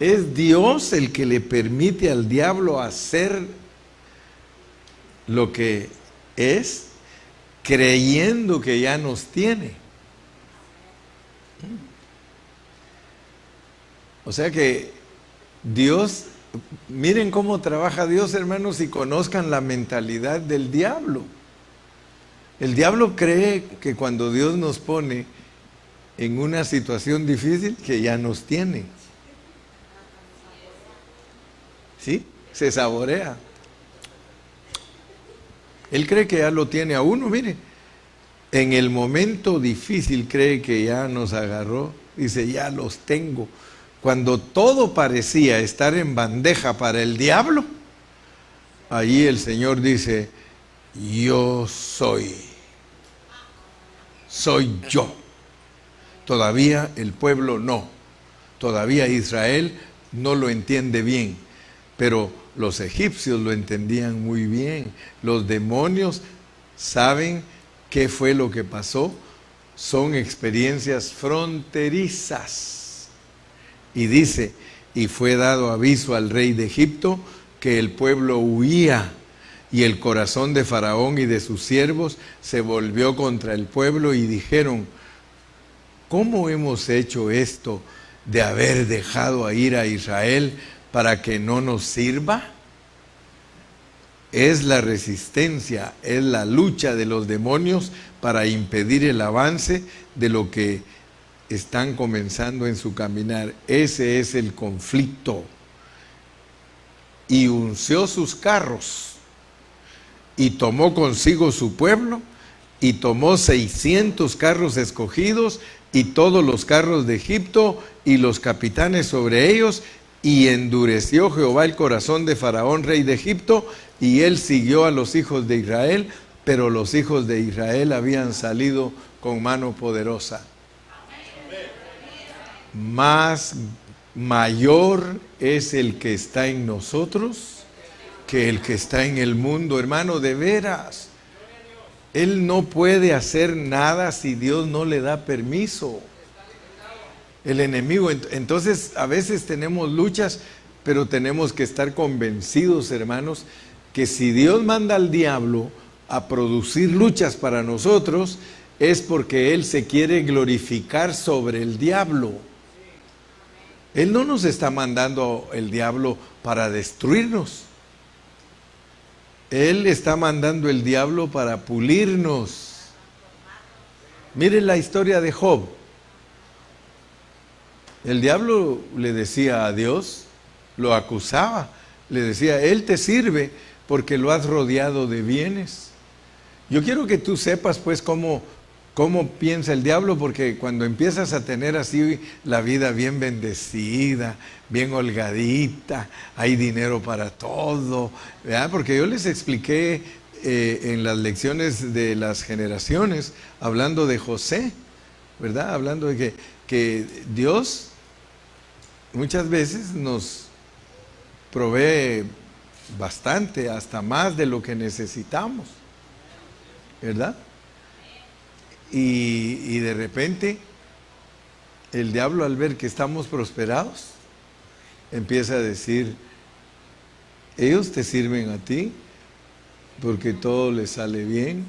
[SPEAKER 1] Es Dios el que le permite al diablo hacer lo que es, creyendo que ya nos tiene. O sea que Dios, miren cómo trabaja Dios, hermanos, y conozcan la mentalidad del diablo. El diablo cree que cuando Dios nos pone en una situación difícil, que ya nos tiene. ¿Sí? Se saborea. Él cree que ya lo tiene a uno, mire. En el momento difícil cree que ya nos agarró. Dice, ya los tengo. Cuando todo parecía estar en bandeja para el diablo, allí el Señor dice, yo soy yo. Todavía el pueblo no. Todavía Israel no lo entiende bien. Pero los egipcios lo entendían muy bien. Los demonios saben qué fue lo que pasó. Son experiencias fronterizas. Y dice, y fue dado aviso al rey de Egipto que el pueblo huía, y el corazón de Faraón y de sus siervos se volvió contra el pueblo, y dijeron, ¿cómo hemos hecho esto de haber dejado a ir a Israel para que no nos sirva? Es la resistencia, es la lucha de los demonios para impedir el avance de lo que están comenzando en su caminar. Ese es el conflicto. Y unció sus carros, y tomó consigo su pueblo, y tomó 600 carros escogidos, y todos los carros de Egipto, y los capitanes sobre ellos, y endureció Jehová el corazón de Faraón, rey de Egipto, y él siguió a los hijos de Israel, pero los hijos de Israel habían salido con mano poderosa. Más mayor es el que está en nosotros que el que está en el mundo, hermano, de veras. Él no puede hacer nada si Dios no le da permiso. El enemigo, entonces a veces tenemos luchas, pero tenemos que estar convencidos, hermanos, que si Dios manda al diablo a producir luchas para nosotros, es porque Él se quiere glorificar sobre el diablo. Él no nos está mandando el diablo para destruirnos. Él está mandando el diablo para pulirnos. Miren la historia de Job. El diablo le decía a Dios, lo acusaba, le decía, Él te sirve porque lo has rodeado de bienes. Yo quiero que tú sepas pues cómo piensa el diablo, porque cuando empiezas a tener así la vida bien bendecida, bien holgadita, hay dinero para todo, ¿verdad? Porque yo les expliqué en las lecciones de las generaciones, hablando de José, ¿verdad? Hablando de que Dios muchas veces nos provee bastante, hasta más de lo que necesitamos, ¿verdad? Y de repente el diablo, al ver que estamos prosperados, empieza a decir, ellos te sirven a ti porque todo les sale bien,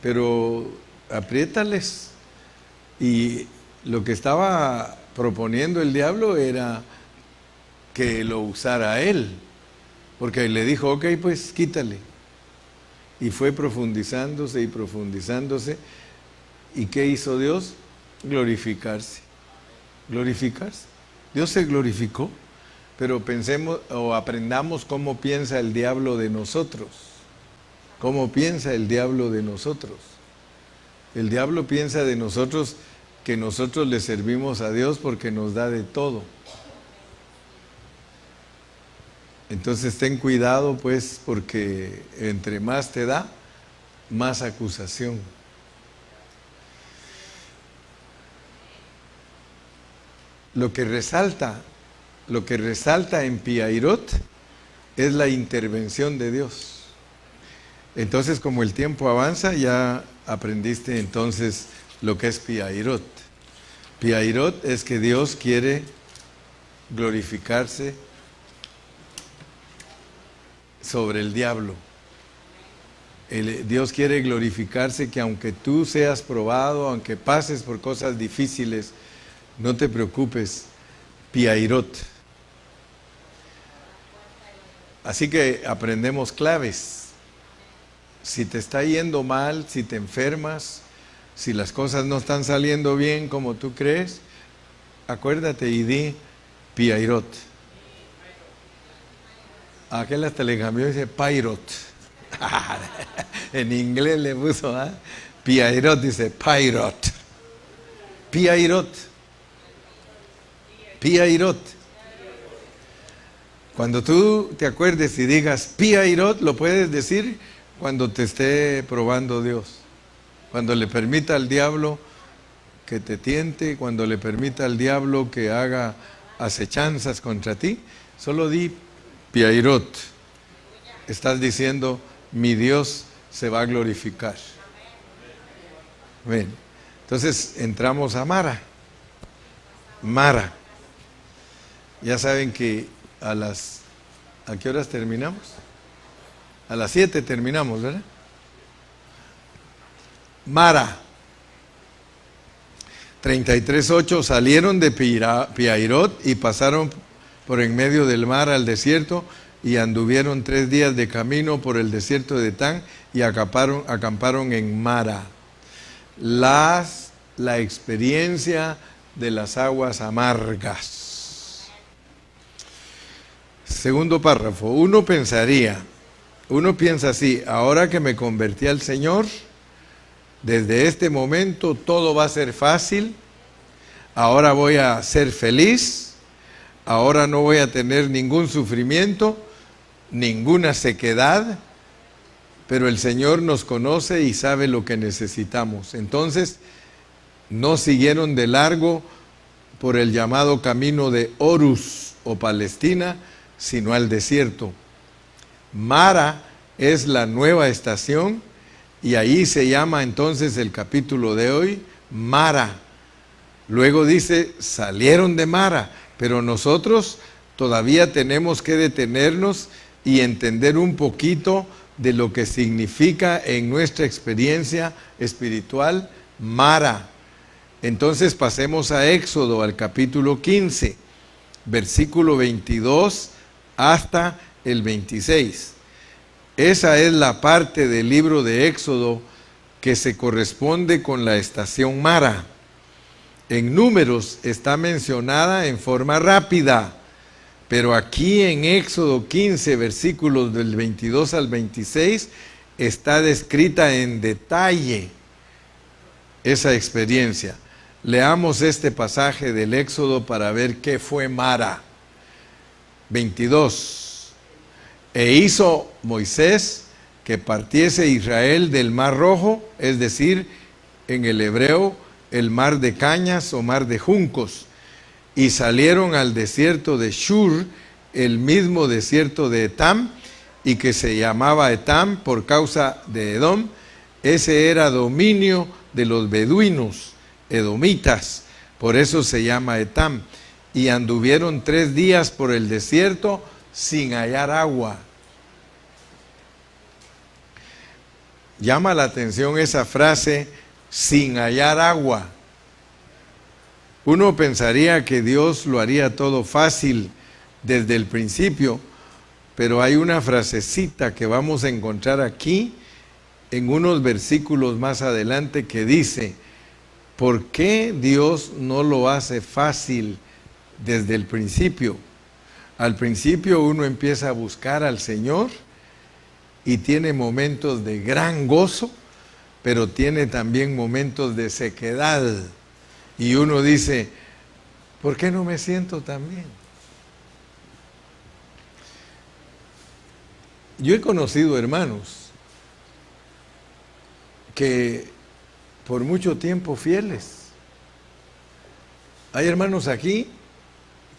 [SPEAKER 1] pero apriétales. Y lo que estaba proponiendo el diablo era que lo usara a él, porque le dijo, ok, pues quítale. y fue profundizándose y profundizándose. ¿Y qué hizo Dios? Glorificarse. Glorificarse. Dios se glorificó, pero pensemos o aprendamos cómo piensa el diablo de nosotros. ¿Cómo piensa el diablo de nosotros? El diablo piensa de nosotros que nosotros le servimos a Dios porque nos da de todo. Entonces ten cuidado pues, porque entre más te da, más acusación. Lo que resalta en Piairot es la intervención de Dios. Entonces, como el tiempo avanza, ya aprendiste entonces lo que es Piairot. Piairot es que Dios quiere glorificarse sobre el diablo. Dios quiere glorificarse, que aunque tú seas probado, aunque pases por cosas difíciles, no te preocupes. Piairot. Así que aprendemos claves. Si te está yendo mal, si te enfermas, si las cosas no están saliendo bien como tú crees, acuérdate y di Piairot. Aquel hasta le cambió y dice Pairot. En inglés le puso Piairot, dice Pairot. Piairot. Piairot. Cuando tú te acuerdes y digas Piairot, lo puedes decir cuando te esté probando Dios. Cuando le permita al diablo que te tiente, cuando le permita al diablo que haga acechanzas contra ti, solo di Piairot. Estás diciendo, mi Dios se va a glorificar. Bien. Entonces entramos a Mara. Mara. Ya saben que ¿a qué horas terminamos? A las 7 terminamos, ¿verdad? Mara. 33:8, salieron de Piairot y pasaron por en medio del mar al desierto y anduvieron 3 días de camino por el desierto de Etán y acamparon en Mara. La experiencia de las aguas amargas. Segundo párrafo, uno piensa así, ahora que me convertí al Señor, desde este momento todo va a ser fácil, ahora voy a ser feliz, ahora no voy a tener ningún sufrimiento, ninguna sequedad, pero el Señor nos conoce y sabe lo que necesitamos. Entonces, no siguieron de largo por el llamado camino de Horus o Palestina, sino al desierto. Mara es la nueva estación y ahí se llama entonces el capítulo de hoy, Mara. Luego dice, salieron de Mara, pero nosotros todavía tenemos que detenernos y entender un poquito de lo que significa en nuestra experiencia espiritual Mara. Entonces pasemos a Éxodo, al capítulo 15, versículo 22 hasta el 26. Esa es la parte del libro de Éxodo que se corresponde con la estación Mara. En Números está mencionada en forma rápida, pero aquí en Éxodo 15, versículos del 22 al 26, está descrita en detalle esa experiencia. Leamos este pasaje del Éxodo para ver qué fue Mara. 22. E hizo Moisés que partiese Israel del mar Rojo, es decir, en el hebreo, el mar de cañas o mar de juncos, y salieron al desierto de Shur, el mismo desierto de Etam, y que se llamaba Etam por causa de Edom. Ese era dominio de los beduinos, edomitas, por eso se llama Etam. Y anduvieron 3 días por el desierto sin hallar agua. Llama la atención esa frase, sin hallar agua. Uno pensaría que Dios lo haría todo fácil desde el principio, pero hay una frasecita que vamos a encontrar aquí en unos versículos más adelante que dice, ¿por qué Dios no lo hace fácil desde el principio? Al principio uno empieza a buscar al Señor y tiene momentos de gran gozo, pero tiene también momentos de sequedad. Y uno dice, ¿por qué no me siento tan bien? Yo he conocido hermanos que por mucho tiempo fieles. Hay hermanos aquí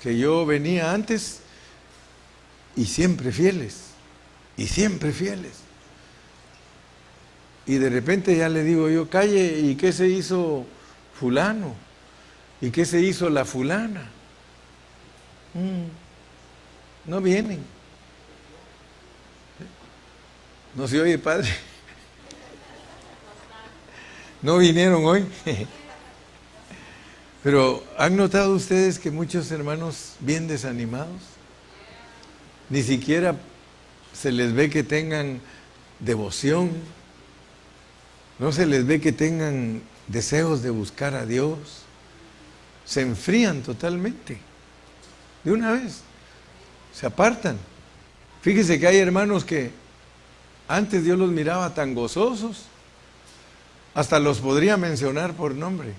[SPEAKER 1] que yo venía antes y siempre fieles, y siempre fieles. Y de repente ya le digo yo, calle, ¿y qué se hizo fulano? ¿Y qué se hizo la fulana? No vienen. No se oye, padre. No vinieron hoy. Pero ¿han notado ustedes que muchos hermanos bien desanimados? Ni siquiera se les ve que tengan devoción, no se les ve que tengan deseos de buscar a Dios. Se enfrían totalmente, de una vez, se apartan. Fíjese que hay hermanos que antes Dios los miraba tan gozosos, hasta los podría mencionar por nombre,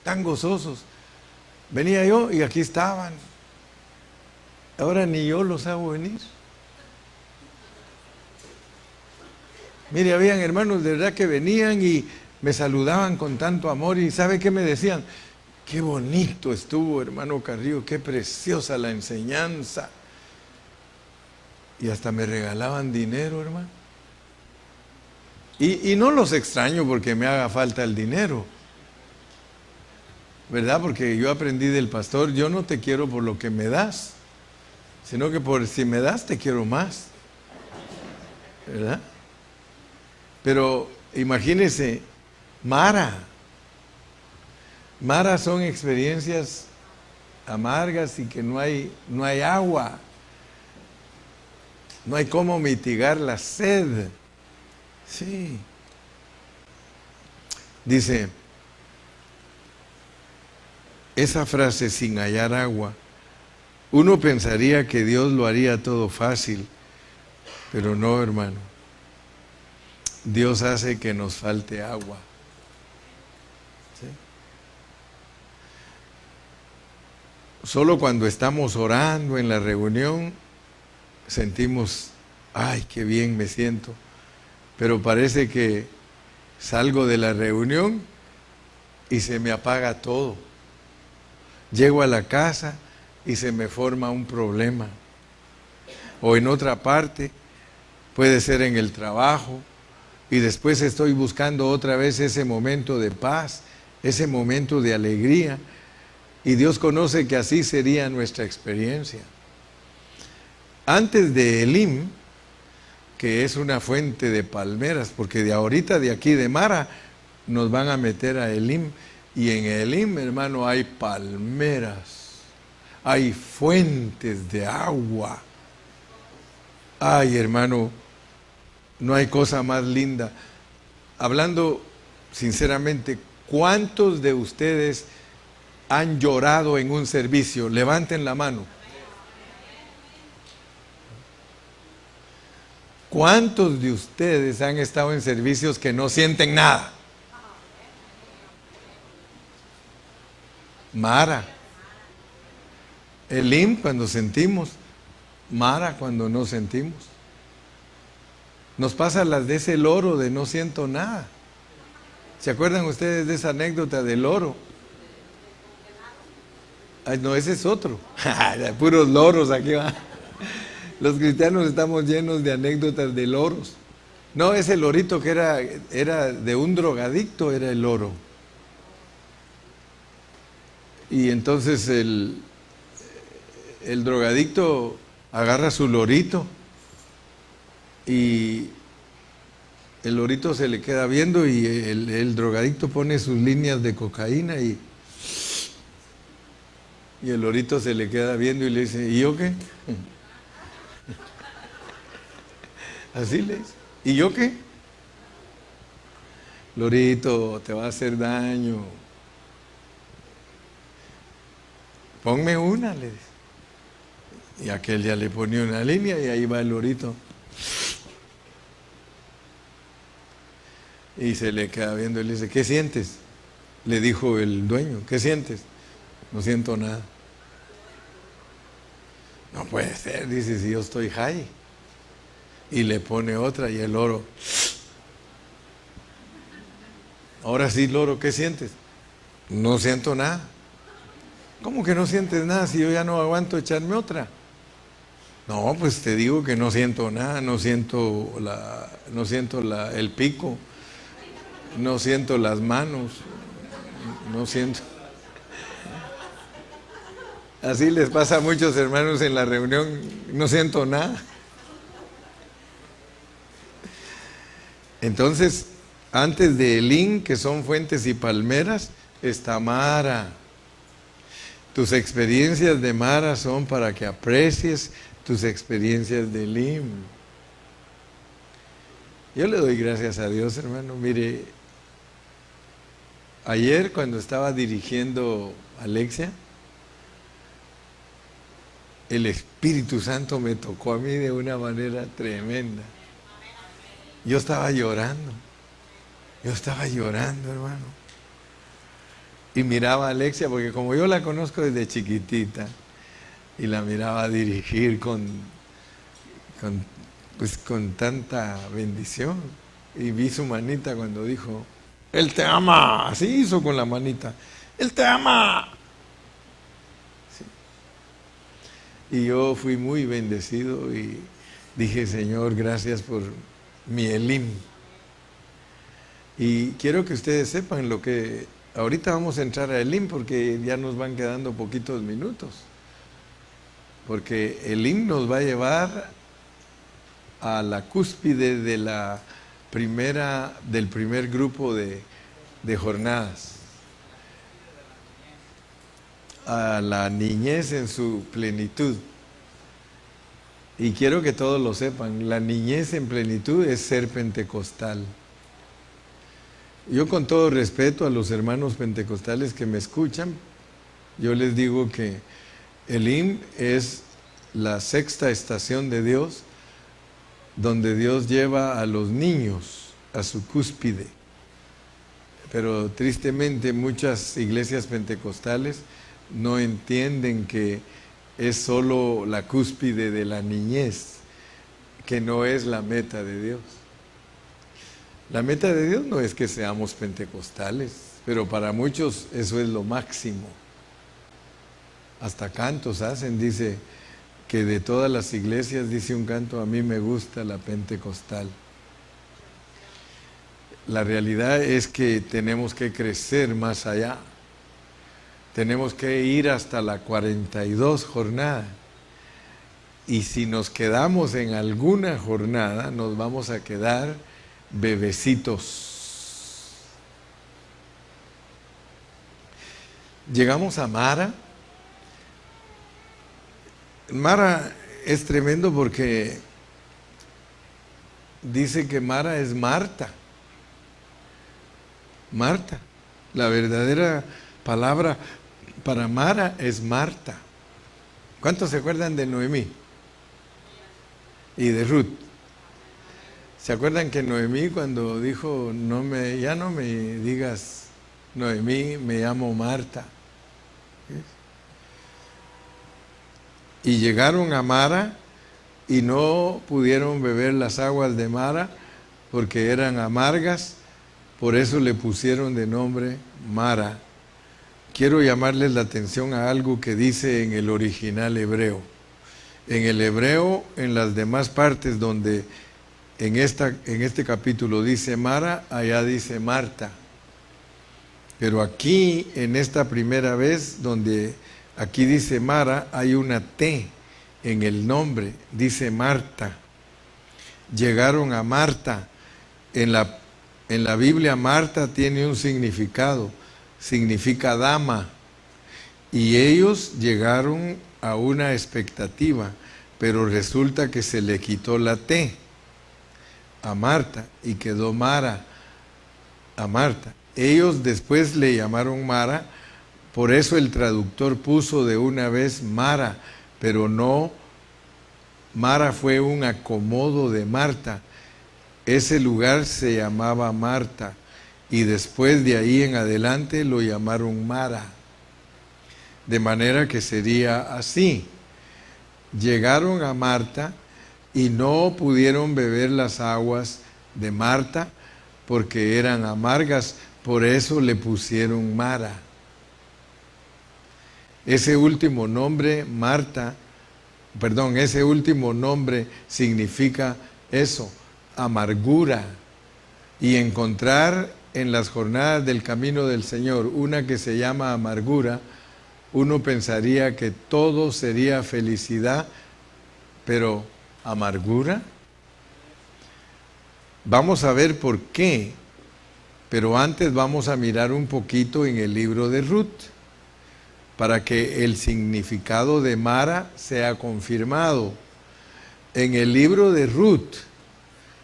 [SPEAKER 1] tan gozosos. Venía yo y aquí estaban. Ahora ni yo los hago venir. Mire, habían hermanos de verdad que venían y me saludaban con tanto amor y ¿sabe qué me decían? Qué bonito estuvo, hermano Carrillo, qué preciosa la enseñanza. Y hasta me regalaban dinero, hermano. Y no los extraño porque me haga falta el dinero, ¿verdad? Porque yo aprendí del pastor, yo no te quiero por lo que me das, sino que por si me das te quiero más, ¿verdad? Pero imagínense, Mara son experiencias amargas y que no hay agua, no hay cómo mitigar la sed. Sí. Dice, esa frase sin hallar agua, uno pensaría que Dios lo haría todo fácil, pero no, hermano. Dios hace que nos falte agua. ¿Sí? Solo cuando estamos orando en la reunión, sentimos, ay, qué bien me siento. Pero parece que salgo de la reunión y se me apaga todo. Llego a la casa y se me forma un problema. O en otra parte, puede ser en el trabajo, y después estoy buscando otra vez ese momento de paz, ese momento de alegría, y Dios conoce que así sería nuestra experiencia. Antes de Elim, que es una fuente de palmeras, porque de ahorita de aquí de Mara nos van a meter a Elim, y en Elim, hermano, hay palmeras, hay fuentes de agua. Ay, hermano, no hay cosa más linda. Hablando sinceramente, ¿cuántos de ustedes han llorado en un servicio? Levanten la mano. ¿Cuántos de ustedes han estado en servicios que no sienten nada? Mara. Elim cuando sentimos, Mara cuando no sentimos. Nos pasa las de ese loro de no siento nada. ¿Se acuerdan ustedes de esa anécdota del loro? Ay, no, ese es otro. Puros loros aquí va. Los cristianos estamos llenos de anécdotas de loros. No, ese lorito que era de un drogadicto, era el loro. Y entonces el drogadicto agarra su lorito y el lorito se le queda viendo y el drogadicto pone sus líneas de cocaína y el lorito se le queda viendo y le dice, ¿y yo qué? Así le dice. ¿Y yo qué? Lorito, te va a hacer daño. Ponme una, le dice. Y aquel ya le ponía una línea y ahí va el lorito. Y se le queda viendo y le dice, ¿qué sientes? Le dijo el dueño, ¿qué sientes? No siento nada. No puede ser, dice, si yo estoy high. Y le pone otra y el loro. Ahora sí, loro, ¿qué sientes? No siento nada. ¿Cómo que no sientes nada si yo ya no aguanto echarme otra? No, pues te digo que no siento nada, no siento el pico, no siento las manos, no siento. Así les pasa a muchos hermanos en la reunión, no siento nada. Entonces, antes de Elim, que son fuentes y palmeras, está Mara. Tus experiencias de Mara son para que aprecies tus experiencias de Elim. Yo le doy gracias a Dios, hermano. Mire, ayer cuando estaba dirigiendo Alexia, el Espíritu Santo me tocó a mí de una manera tremenda. Yo estaba llorando, hermano. Y miraba a Alexia, porque como yo la conozco desde chiquitita, y la miraba dirigir con tanta bendición. Y vi su manita cuando dijo, Él te ama. Así hizo con la manita, Él te ama. Sí. Y yo fui muy bendecido y dije, Señor, gracias por mi Elim. Y quiero que ustedes sepan lo que... Ahorita vamos a entrar a Elim porque ya nos van quedando poquitos minutos. Porque Elim nos va a llevar a la cúspide de del primer grupo de jornadas. A la niñez en su plenitud. Y quiero que todos lo sepan, la niñez en plenitud es ser pentecostal. Yo, con todo respeto a los hermanos pentecostales que me escuchan, yo les digo que Elim es la sexta estación de Dios, donde Dios lleva a los niños a su cúspide. Pero tristemente muchas iglesias pentecostales no entienden que es solo la cúspide de la niñez, que no es la meta de Dios. La meta de Dios no es que seamos pentecostales, pero para muchos eso es lo máximo. Hasta cantos hacen, dice que de todas las iglesias, dice un canto, a mí me gusta la pentecostal. La realidad es que tenemos que crecer más allá. Tenemos que ir hasta la 42 jornada. Y si nos quedamos en alguna jornada, nos vamos a quedar bebecitos. Llegamos a Mara. Mara es tremendo porque dice que Mara es Marta. Marta. La verdadera palabra para Mara es Marta. ¿Cuántos se acuerdan de Noemí? Y de Ruth. ¿Se acuerdan que Noemí cuando dijo, ya no me digas Noemí, me llamo Marta? Y llegaron a Mara y no pudieron beber las aguas de Mara porque eran amargas, por eso le pusieron de nombre Mara. Quiero llamarles la atención a algo que dice en el original hebreo. En el hebreo, en las demás partes donde en este capítulo dice Mara, allá dice Marta. Pero aquí, en esta primera vez, donde aquí dice Mara, hay una T en el nombre, dice Marta. Llegaron a Marta. En la Biblia, Marta tiene un significado, significa dama. Y ellos llegaron a una expectativa, pero resulta que se le quitó la T. a Marta y quedó Mara a Marta. Ellos después le llamaron Mara, por eso el traductor puso de una vez Mara, pero no, Mara fue un acomodo de Marta. Ese lugar se llamaba Marta y después de ahí en adelante lo llamaron Mara. De manera que sería así. Llegaron a Marta y no pudieron beber las aguas de Marta porque eran amargas, por eso le pusieron Mara. Ese último nombre, ese último nombre significa eso, amargura. Y encontrar en las jornadas del camino del Señor una que se llama amargura, uno pensaría que todo sería felicidad, pero ¿amargura? Vamos a ver por qué, pero antes vamos a mirar un poquito en el libro de Ruth, para que el significado de Mara sea confirmado. En el libro de Ruth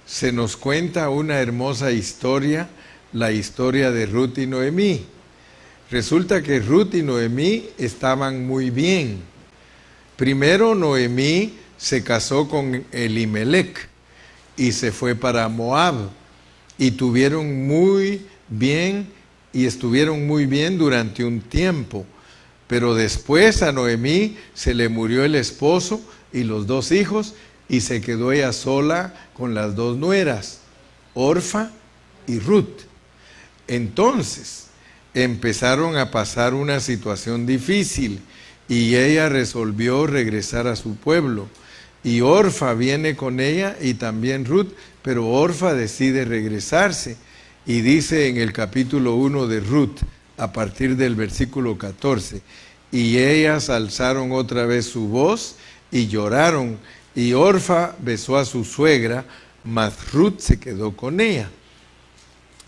[SPEAKER 1] se nos cuenta una hermosa historia, la historia de Ruth y Noemí. Resulta que Ruth y Noemí estaban muy bien. Primero Noemí se casó con Elimelec y se fue para Moab y estuvieron muy bien durante un tiempo. Pero después a Noemí se le murió el esposo y los 2 hijos y se quedó ella sola con las 2 nueras, Orfa y Ruth. Entonces empezaron a pasar una situación difícil y ella resolvió regresar a su pueblo. Y Orfa viene con ella y también Ruth, pero Orfa decide regresarse. Y dice en el capítulo 1 de Ruth, a partir del versículo 14, y ellas alzaron otra vez su voz y lloraron, y Orfa besó a su suegra, mas Ruth se quedó con ella.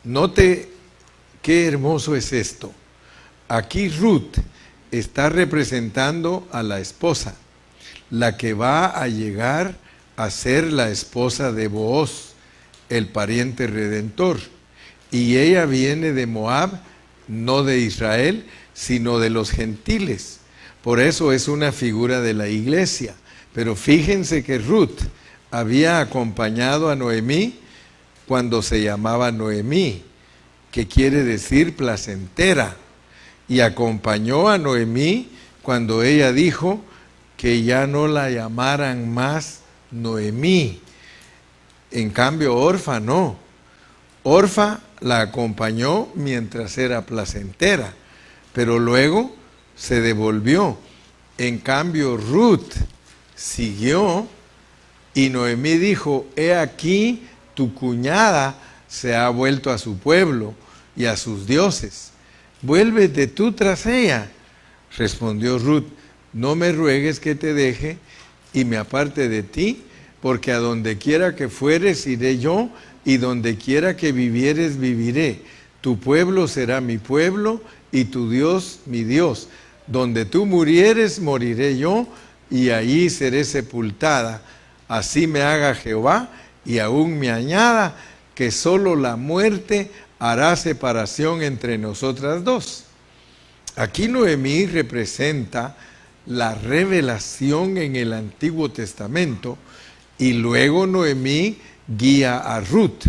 [SPEAKER 1] Note qué hermoso es esto. Aquí Ruth está representando a la esposa, la que va a llegar a ser la esposa de Booz, el pariente redentor. Y ella viene de Moab, no de Israel, sino de los gentiles. Por eso es una figura de la iglesia. Pero fíjense que Ruth había acompañado a Noemí cuando se llamaba Noemí, que quiere decir placentera. Y acompañó a Noemí cuando ella dijo que ya no la llamaran más Noemí. En cambio, Orfa no. Orfa la acompañó mientras era placentera, pero luego se devolvió. En cambio, Ruth siguió y Noemí dijo, he aquí tu cuñada se ha vuelto a su pueblo y a sus dioses. Vuélvete tú tras ella. Respondió Ruth, no me ruegues que te deje y me aparte de ti, porque a donde quiera que fueres iré yo, y donde quiera que vivieres viviré. Tu pueblo será mi pueblo, y tu Dios mi Dios. Donde tú murieres, moriré yo, y allí seré sepultada. Así me haga Jehová, y aún me añada, que solo la muerte hará separación entre nosotras dos. Aquí Noemí representa la revelación en el Antiguo Testamento, y luego Noemí guía a Ruth,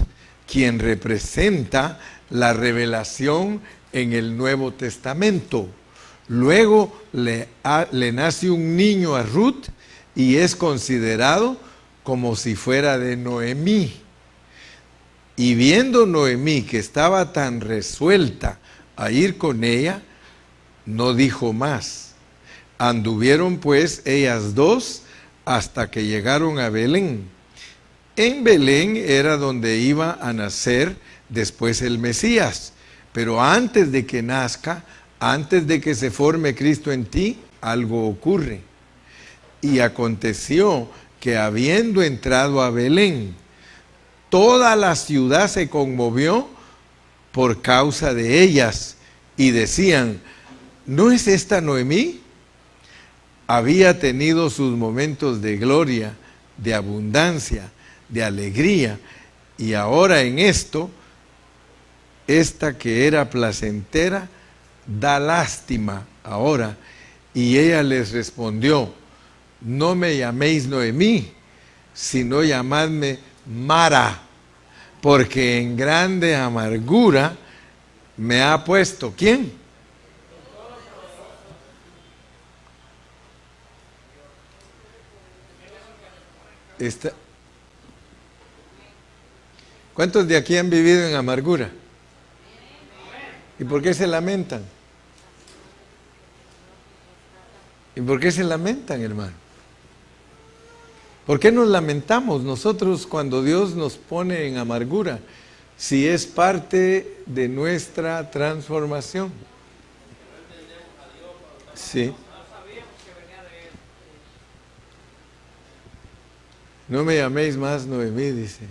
[SPEAKER 1] quien representa la revelación en el Nuevo Testamento. Luego le nace un niño a Ruth y es considerado como si fuera de Noemí. Y viendo Noemí que estaba tan resuelta a ir con ella, no dijo más. Anduvieron pues ellas dos hasta que llegaron a Belén. En Belén era donde iba a nacer después el Mesías. Pero antes de que nazca, antes de que se forme Cristo en ti, algo ocurre. Y aconteció que habiendo entrado a Belén, toda la ciudad se conmovió por causa de ellas y decían, ¿no es esta Noemí? Había tenido sus momentos de gloria, de abundancia, de alegría, Y ahora en esto, esta que era placentera, da lástima ahora. Y ella les respondió, no me llaméis Noemí, sino llamadme Mara, porque en grande amargura me ha puesto, ¿quién? ¿Cuántos de aquí han vivido en amargura? ¿Y por qué se lamentan? ¿Y por qué se lamentan, hermano? ¿Por qué nos lamentamos nosotros cuando Dios nos pone en amargura? Si es parte de nuestra transformación. Sí. No me llaméis más Noemí, dice.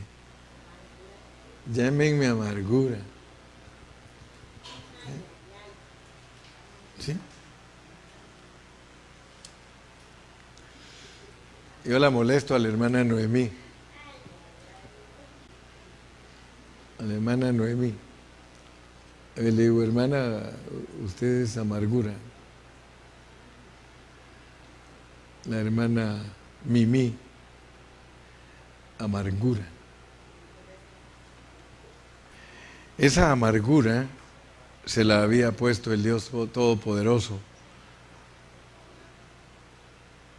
[SPEAKER 1] Llámenme amargura. ¿Sí? Yo la molesto a la hermana Noemí. A la hermana Noemí. Le digo, hermana, usted es amargura. La hermana Mimi, amargura. Esa amargura se la había puesto el Dios Todopoderoso.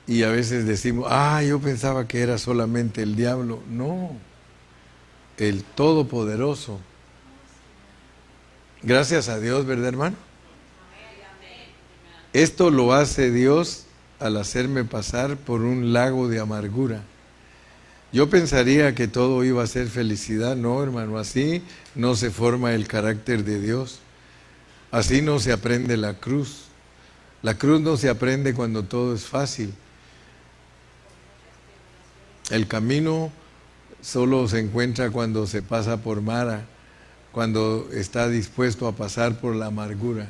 [SPEAKER 1] Y a veces decimos, yo pensaba que era solamente el diablo. No, el Todopoderoso. Gracias a Dios, ¿verdad, hermano? Esto lo hace Dios al hacerme pasar por un lago de amargura. Yo pensaría que todo iba a ser felicidad. No, hermano, así no se forma el carácter de Dios. Así no se aprende la cruz. La cruz no se aprende cuando todo es fácil. El camino solo se encuentra cuando se pasa por Mara, cuando está dispuesto a pasar por la amargura.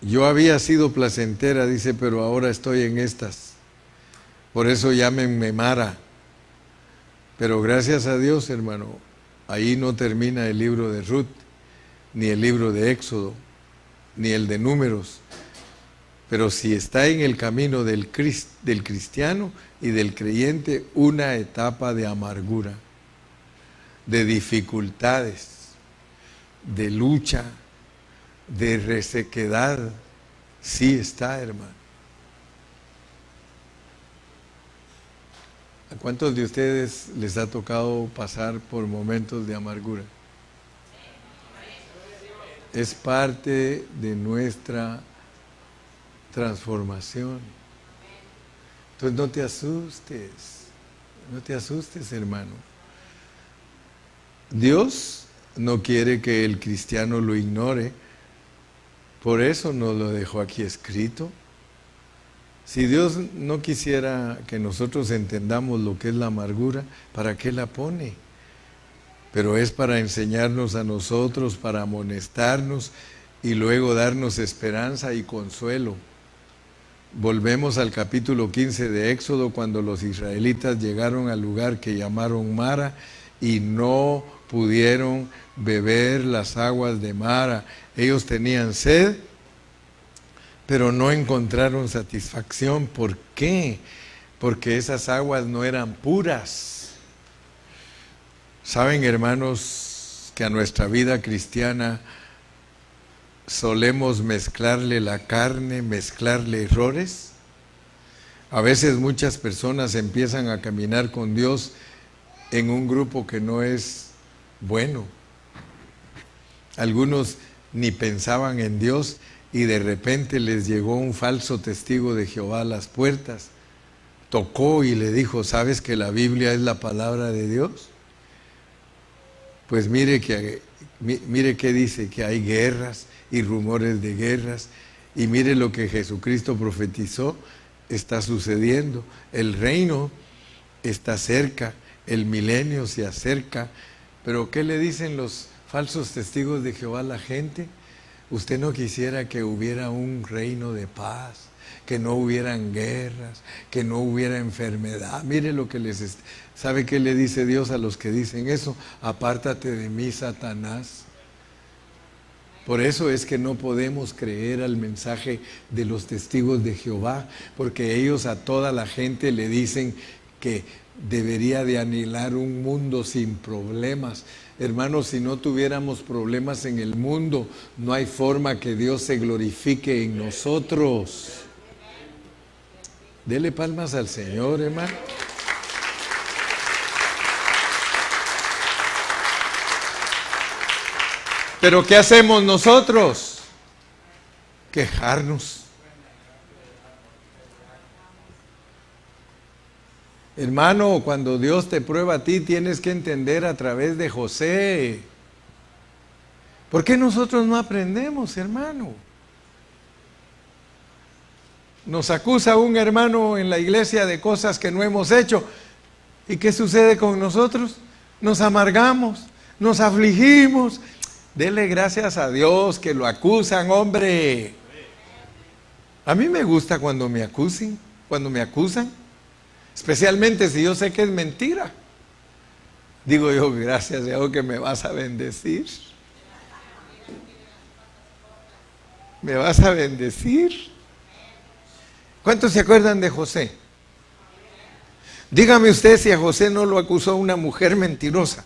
[SPEAKER 1] Yo había sido placentera, dice, pero ahora estoy en estas. Por eso llámenme Mara. Pero gracias a Dios, hermano, ahí no termina el libro de Ruth, ni el libro de Éxodo, ni el de Números. Pero si está en el camino del cristiano y del creyente una etapa de amargura, de dificultades, de lucha, de resequedad, sí está, hermano. ¿A cuántos de ustedes les ha tocado pasar por momentos de amargura? Es parte de nuestra transformación. Entonces no te asustes, hermano. Dios no quiere que el cristiano lo ignore, por eso nos lo dejó aquí escrito. Si Dios no quisiera que nosotros entendamos lo que es la amargura, ¿para qué la pone? Pero es para enseñarnos a nosotros, para amonestarnos y luego darnos esperanza y consuelo. Volvemos al capítulo 15 de Éxodo, cuando los israelitas llegaron al lugar que llamaron Mara y no pudieron beber las aguas de Mara. Ellos tenían sed, pero no encontraron satisfacción. ¿Por qué? Porque esas aguas no eran puras. ¿Saben, hermanos, que a nuestra vida cristiana solemos mezclarle la carne, mezclarle errores? A veces muchas personas empiezan a caminar con Dios en un grupo que no es bueno. Algunos ni pensaban en Dios y de repente les llegó un falso testigo de Jehová a las puertas. Tocó y le dijo, ¿sabes que la Biblia es la palabra de Dios? Pues mire que dice que hay guerras y rumores de guerras, y mire lo que Jesucristo profetizó, está sucediendo. El reino está cerca, el milenio se acerca. Pero ¿qué le dicen los falsos testigos de Jehová a la gente? ¿Usted no quisiera que hubiera un reino de paz? Que no hubieran guerras, que no hubiera enfermedad. Mire lo que ¿sabe qué le dice Dios a los que dicen eso? Apártate de mí, Satanás. Por eso es que no podemos creer al mensaje de los testigos de Jehová, porque ellos a toda la gente le dicen que debería de anhelar un mundo sin problemas. Hermanos, si no tuviéramos problemas en el mundo, no hay forma que Dios se glorifique en nosotros. Dele palmas al Señor, hermano. Pero ¿qué hacemos nosotros? Quejarnos. Hermano, cuando Dios te prueba a ti, tienes que entender a través de José. ¿Por qué nosotros no aprendemos, hermano? Nos acusa un hermano en la iglesia de cosas que no hemos hecho. ¿Y qué sucede con nosotros? Nos amargamos, nos afligimos. Dele gracias a Dios que lo acusan, hombre. A mí me gusta cuando me acusan, especialmente si yo sé que es mentira. Digo yo, gracias Dios que me vas a bendecir. ¿Me vas a bendecir? ¿Cuántos se acuerdan de José? Dígame usted si a José no lo acusó una mujer mentirosa.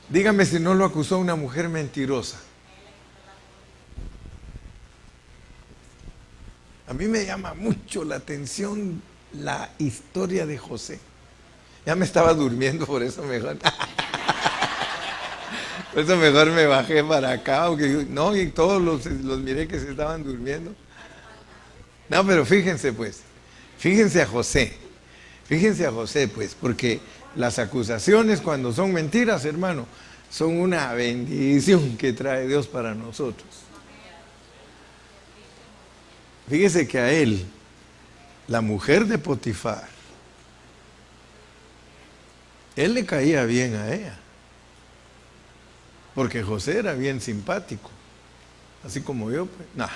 [SPEAKER 1] Dígame si no lo acusó una mujer mentirosa. A mí me llama mucho la atención la historia de José. Ya me estaba durmiendo, por eso mejor. Por eso mejor me bajé para acá. No, y todos los miré que se estaban durmiendo. No, pero fíjense pues. Fíjense a José, pues, porque las acusaciones cuando son mentiras, hermano, son una bendición que trae Dios para nosotros. Fíjese que a él, la mujer de Potifar, él le caía bien a ella, porque José era bien simpático, así como yo, pues. No.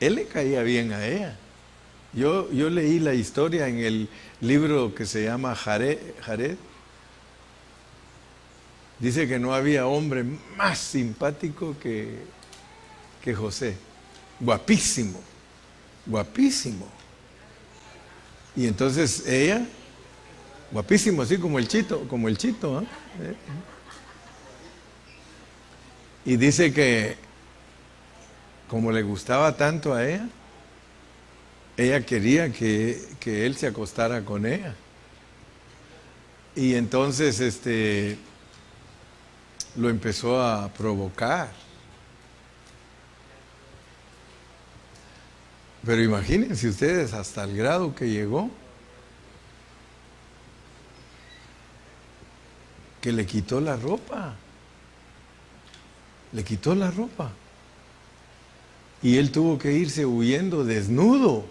[SPEAKER 1] Él le caía bien a ella. Yo leí la historia en el libro que se llama Jared. Dice que no había hombre más simpático que José. Guapísimo, guapísimo. Y entonces ella, guapísimo, así como el chito, ¿eh? Y dice que como le gustaba tanto a ella quería que él se acostara con ella. Y entonces lo empezó a provocar. Pero imagínense ustedes hasta el grado que llegó, que le quitó la ropa. Le quitó la ropa. Y él tuvo que irse huyendo desnudo.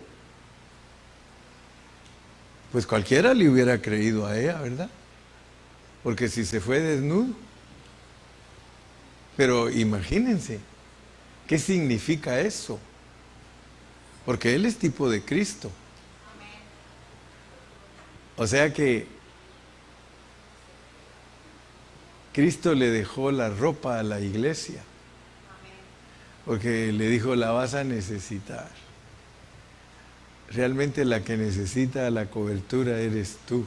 [SPEAKER 1] Pues cualquiera le hubiera creído a ella, ¿verdad? Porque si se fue desnudo. Pero imagínense, ¿qué significa eso? Porque él es tipo de Cristo. O sea que Cristo le dejó la ropa a la iglesia. Porque le dijo, la vas a necesitar. Realmente la que necesita la cobertura eres tú.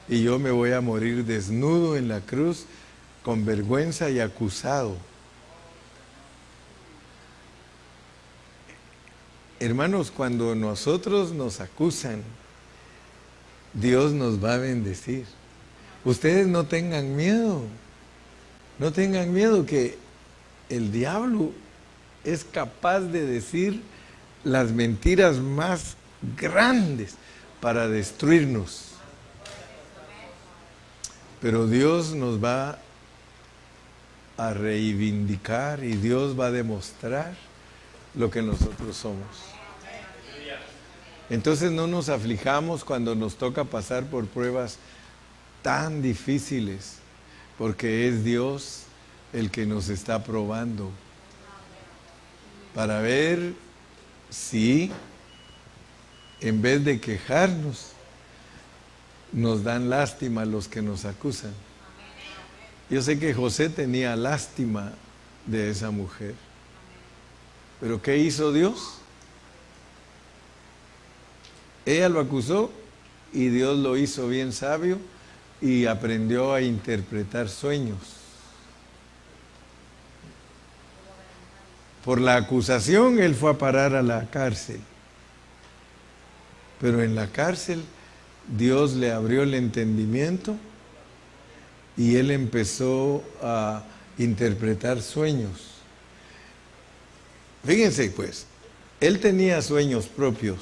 [SPEAKER 1] Y yo me voy a morir desnudo en la cruz, con vergüenza y acusado. Hermanos, cuando nosotros nos acusan, Dios nos va a bendecir. Ustedes no tengan miedo. No tengan miedo que el diablo es capaz de decir las mentiras más grandes para destruirnos. Pero Dios nos va a reivindicar y Dios va a demostrar lo que nosotros somos. Entonces no nos aflijamos cuando nos toca pasar por pruebas tan difíciles, porque es Dios el que nos está probando, para ver si en vez de quejarnos, nos dan lástima los que nos acusan. Yo sé que José tenía lástima de esa mujer, pero ¿qué hizo Dios? Ella lo acusó y Dios lo hizo bien sabio y aprendió a interpretar sueños. Por la acusación él fue a parar a la cárcel, pero en la cárcel Dios le abrió el entendimiento y él empezó a interpretar sueños. Fíjense pues, él tenía sueños propios,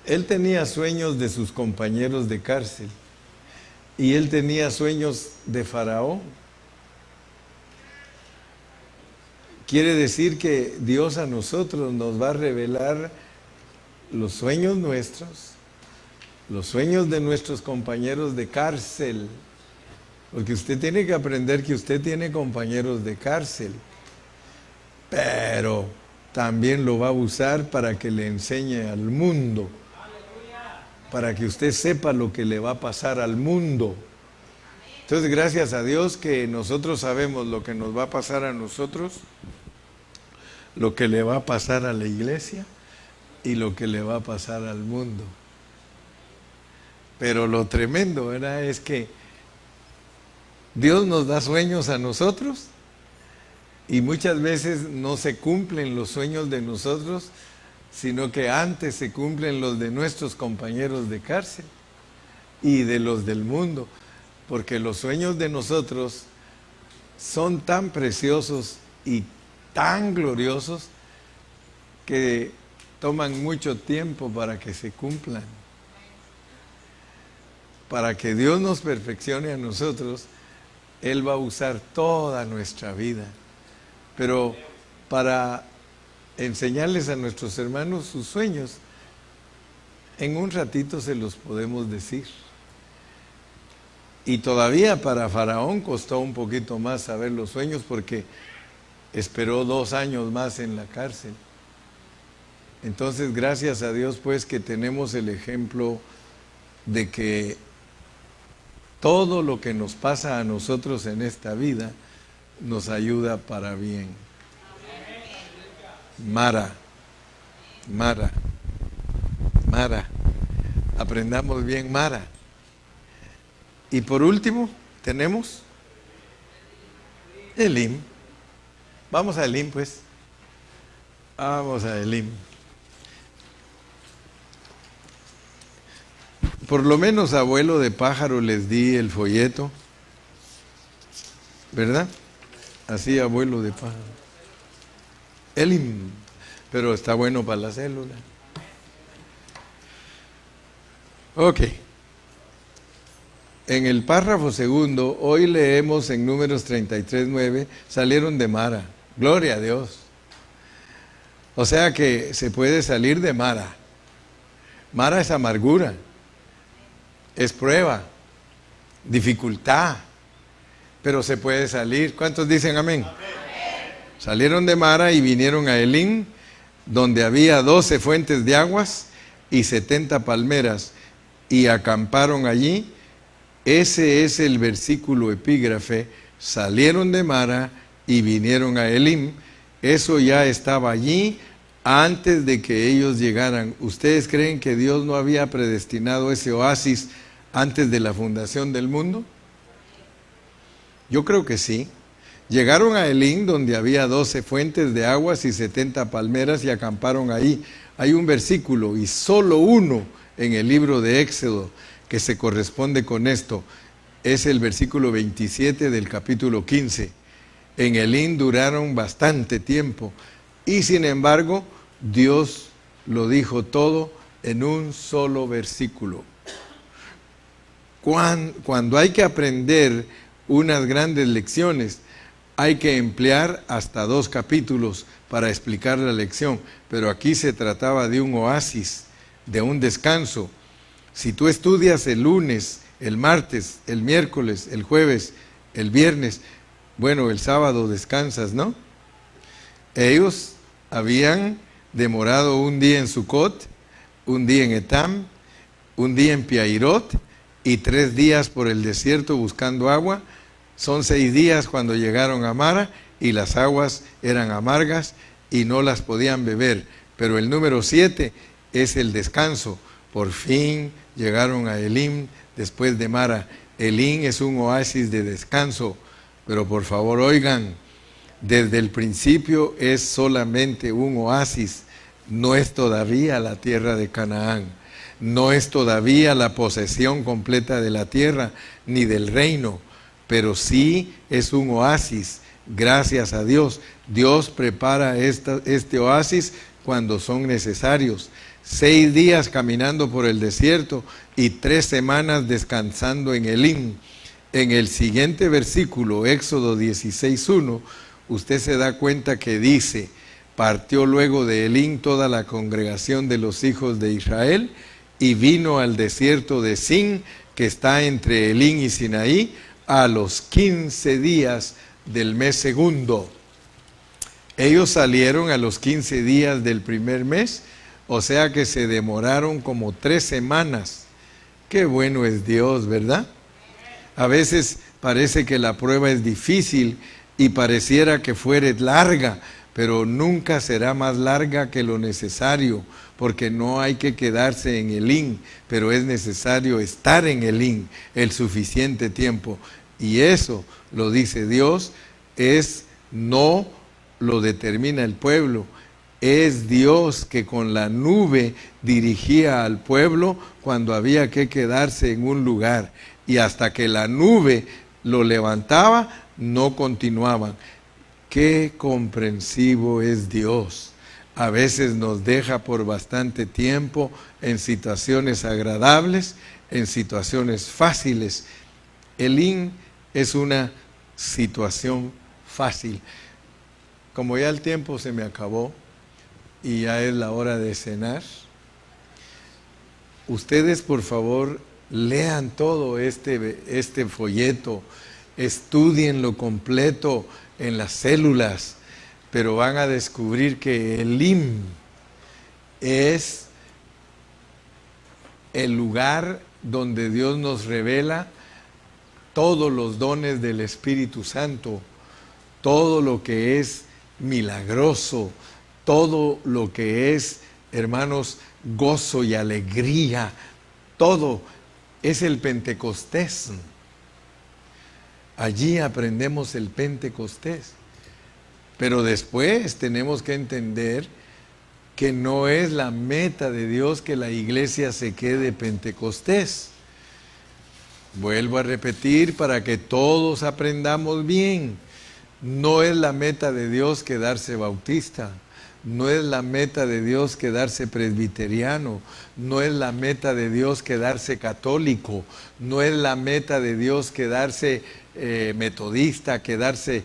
[SPEAKER 1] él tenía sueños de sus compañeros de cárcel y él tenía sueños de Faraón. Quiere decir que Dios a nosotros nos va a revelar los sueños nuestros, los sueños de nuestros compañeros de cárcel, porque usted tiene que aprender que usted tiene compañeros de cárcel, pero también lo va a usar para que le enseñe al mundo, para que usted sepa lo que le va a pasar al mundo. Entonces, gracias a Dios que nosotros sabemos lo que nos va a pasar a nosotros, lo que le va a pasar a la iglesia y lo que le va a pasar al mundo. Pero lo tremendo, ¿verdad?, es que Dios nos da sueños a nosotros y muchas veces no se cumplen los sueños de nosotros, sino que antes se cumplen los de nuestros compañeros de cárcel y de los del mundo, porque los sueños de nosotros son tan preciosos y tan gloriosos que toman mucho tiempo para que se cumplan. Para que Dios nos perfeccione a nosotros, Él va a usar toda nuestra vida. Pero para enseñarles a nuestros hermanos sus sueños, en un ratito se los podemos decir. Y todavía para Faraón costó un poquito más saber los sueños porque esperó 2 años más en la cárcel. Entonces, gracias a Dios pues que tenemos el ejemplo de que todo lo que nos pasa a nosotros en esta vida nos ayuda para bien. Mara. Aprendamos bien Mara. Y por último, tenemos Elim. Vamos a Elim, pues. Vamos a Elim. Por lo menos, abuelo de pájaro, les di el folleto, ¿verdad? Así, abuelo de pájaro. Elim, pero está bueno para la célula. Ok. En el párrafo segundo, hoy leemos en Números 33:9, salieron de Mara. Gloria a Dios. O sea que se puede salir de Mara. Mara es amargura, es prueba, dificultad, pero se puede salir. ¿Cuántos dicen amén? Amén. Salieron de Mara y vinieron a Elim, donde había 12 fuentes de aguas y 70 palmeras, y acamparon allí. Ese es el versículo epígrafe. Salieron de Mara y vinieron a Elim. Eso ya estaba allí antes de que ellos llegaran. ¿Ustedes creen que Dios no había predestinado ese oasis antes de la fundación del mundo? Yo creo que sí. Llegaron a Elim, donde había 12 fuentes de aguas y 70 palmeras, y acamparon ahí. Hay un versículo, y solo uno en el libro de Éxodo, que se corresponde con esto. Es el versículo 27 del capítulo 15. En Elim duraron bastante tiempo, y sin embargo, Dios lo dijo todo en un solo versículo. Cuando hay que aprender unas grandes lecciones, hay que emplear hasta 2 capítulos para explicar la lección, pero aquí se trataba de un oasis, de un descanso. Si tú estudias el lunes, el martes, el miércoles, el jueves, el viernes, Bueno, el sábado descansas, ¿no? Ellos habían demorado un día en Sucot, un día en Etam, un día en Piairot y 3 días por el desierto buscando agua. Son 6 días cuando llegaron a Mara y las aguas eran amargas y no las podían beber. Pero el número 7 es el descanso. Por fin llegaron a Elim después de Mara. Elim es un oasis de descanso, pero por favor oigan, desde el principio es solamente un oasis, no es todavía la tierra de Canaán, no es todavía la posesión completa de la tierra ni del reino, pero sí es un oasis, gracias a Dios. Dios prepara este oasis cuando son necesarios. 6 días caminando por el desierto y 3 semanas descansando en Elim. En el siguiente versículo, Éxodo 16:1, usted se da cuenta que dice: partió luego de Elim toda la congregación de los hijos de Israel y vino al desierto de Sin, que está entre Elim y Sinaí, a los 15 días del mes segundo. Ellos salieron a los 15 días del primer mes, o sea que se demoraron como 3 semanas. Qué bueno es Dios, ¿verdad? A veces parece que la prueba es difícil y pareciera que fuere larga, pero nunca será más larga que lo necesario, porque no hay que quedarse en Elim, pero es necesario estar en Elim el suficiente tiempo. Y eso, lo dice Dios, no lo determina el pueblo. Es Dios que con la nube dirigía al pueblo cuando había que quedarse en un lugar. Y hasta que la nube lo levantaba, no continuaban. Qué comprensivo es Dios. A veces nos deja por bastante tiempo en situaciones agradables, en situaciones fáciles. Elim es una situación fácil. Como ya el tiempo se me acabó y ya es la hora de cenar, ustedes por favor lean todo este folleto, estudienlo completo en las células, pero van a descubrir que Elim es el lugar donde Dios nos revela todos los dones del Espíritu Santo, todo lo que es milagroso, todo lo que es, hermanos, gozo y alegría, todo es el Pentecostés. Allí aprendemos el Pentecostés. Pero después tenemos que entender que no es la meta de Dios que la iglesia se quede Pentecostés. Vuelvo a repetir para que todos aprendamos bien. No es la meta de Dios quedarse bautista. No es la meta de Dios quedarse presbiteriano, no es la meta de Dios quedarse católico, no es la meta de Dios quedarse metodista, quedarse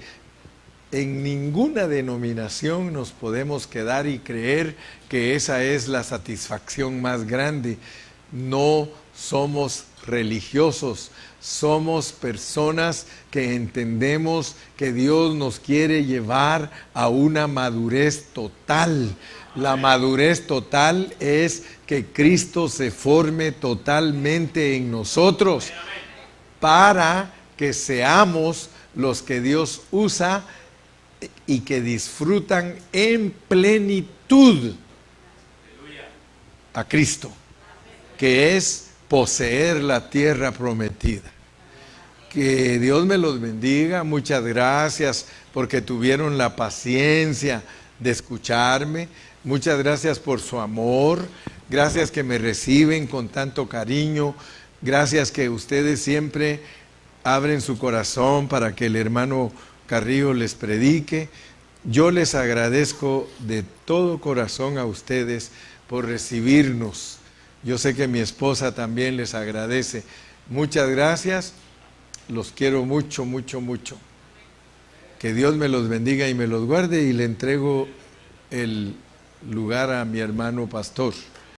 [SPEAKER 1] en ninguna denominación. Nos podemos quedar y creer que esa es la satisfacción más grande. No somos religiosos, somos personas que entendemos que Dios nos quiere llevar a una madurez total. La madurez total es que Cristo se forme totalmente en nosotros para que seamos los que Dios usa y que disfrutan en plenitud a Cristo, que es poseer la tierra prometida. Que Dios me los bendiga. Muchas gracias porque tuvieron la paciencia de escucharme. Muchas gracias por su amor. Gracias que me reciben con tanto cariño. Gracias que ustedes siempre abren su corazón para que el hermano Carrillo les predique. Yo les agradezco de todo corazón a ustedes por recibirnos. Yo sé que mi esposa también les agradece. Muchas gracias. Los quiero mucho, mucho, mucho. Que Dios me los bendiga y me los guarde, y le entrego el lugar a mi hermano pastor.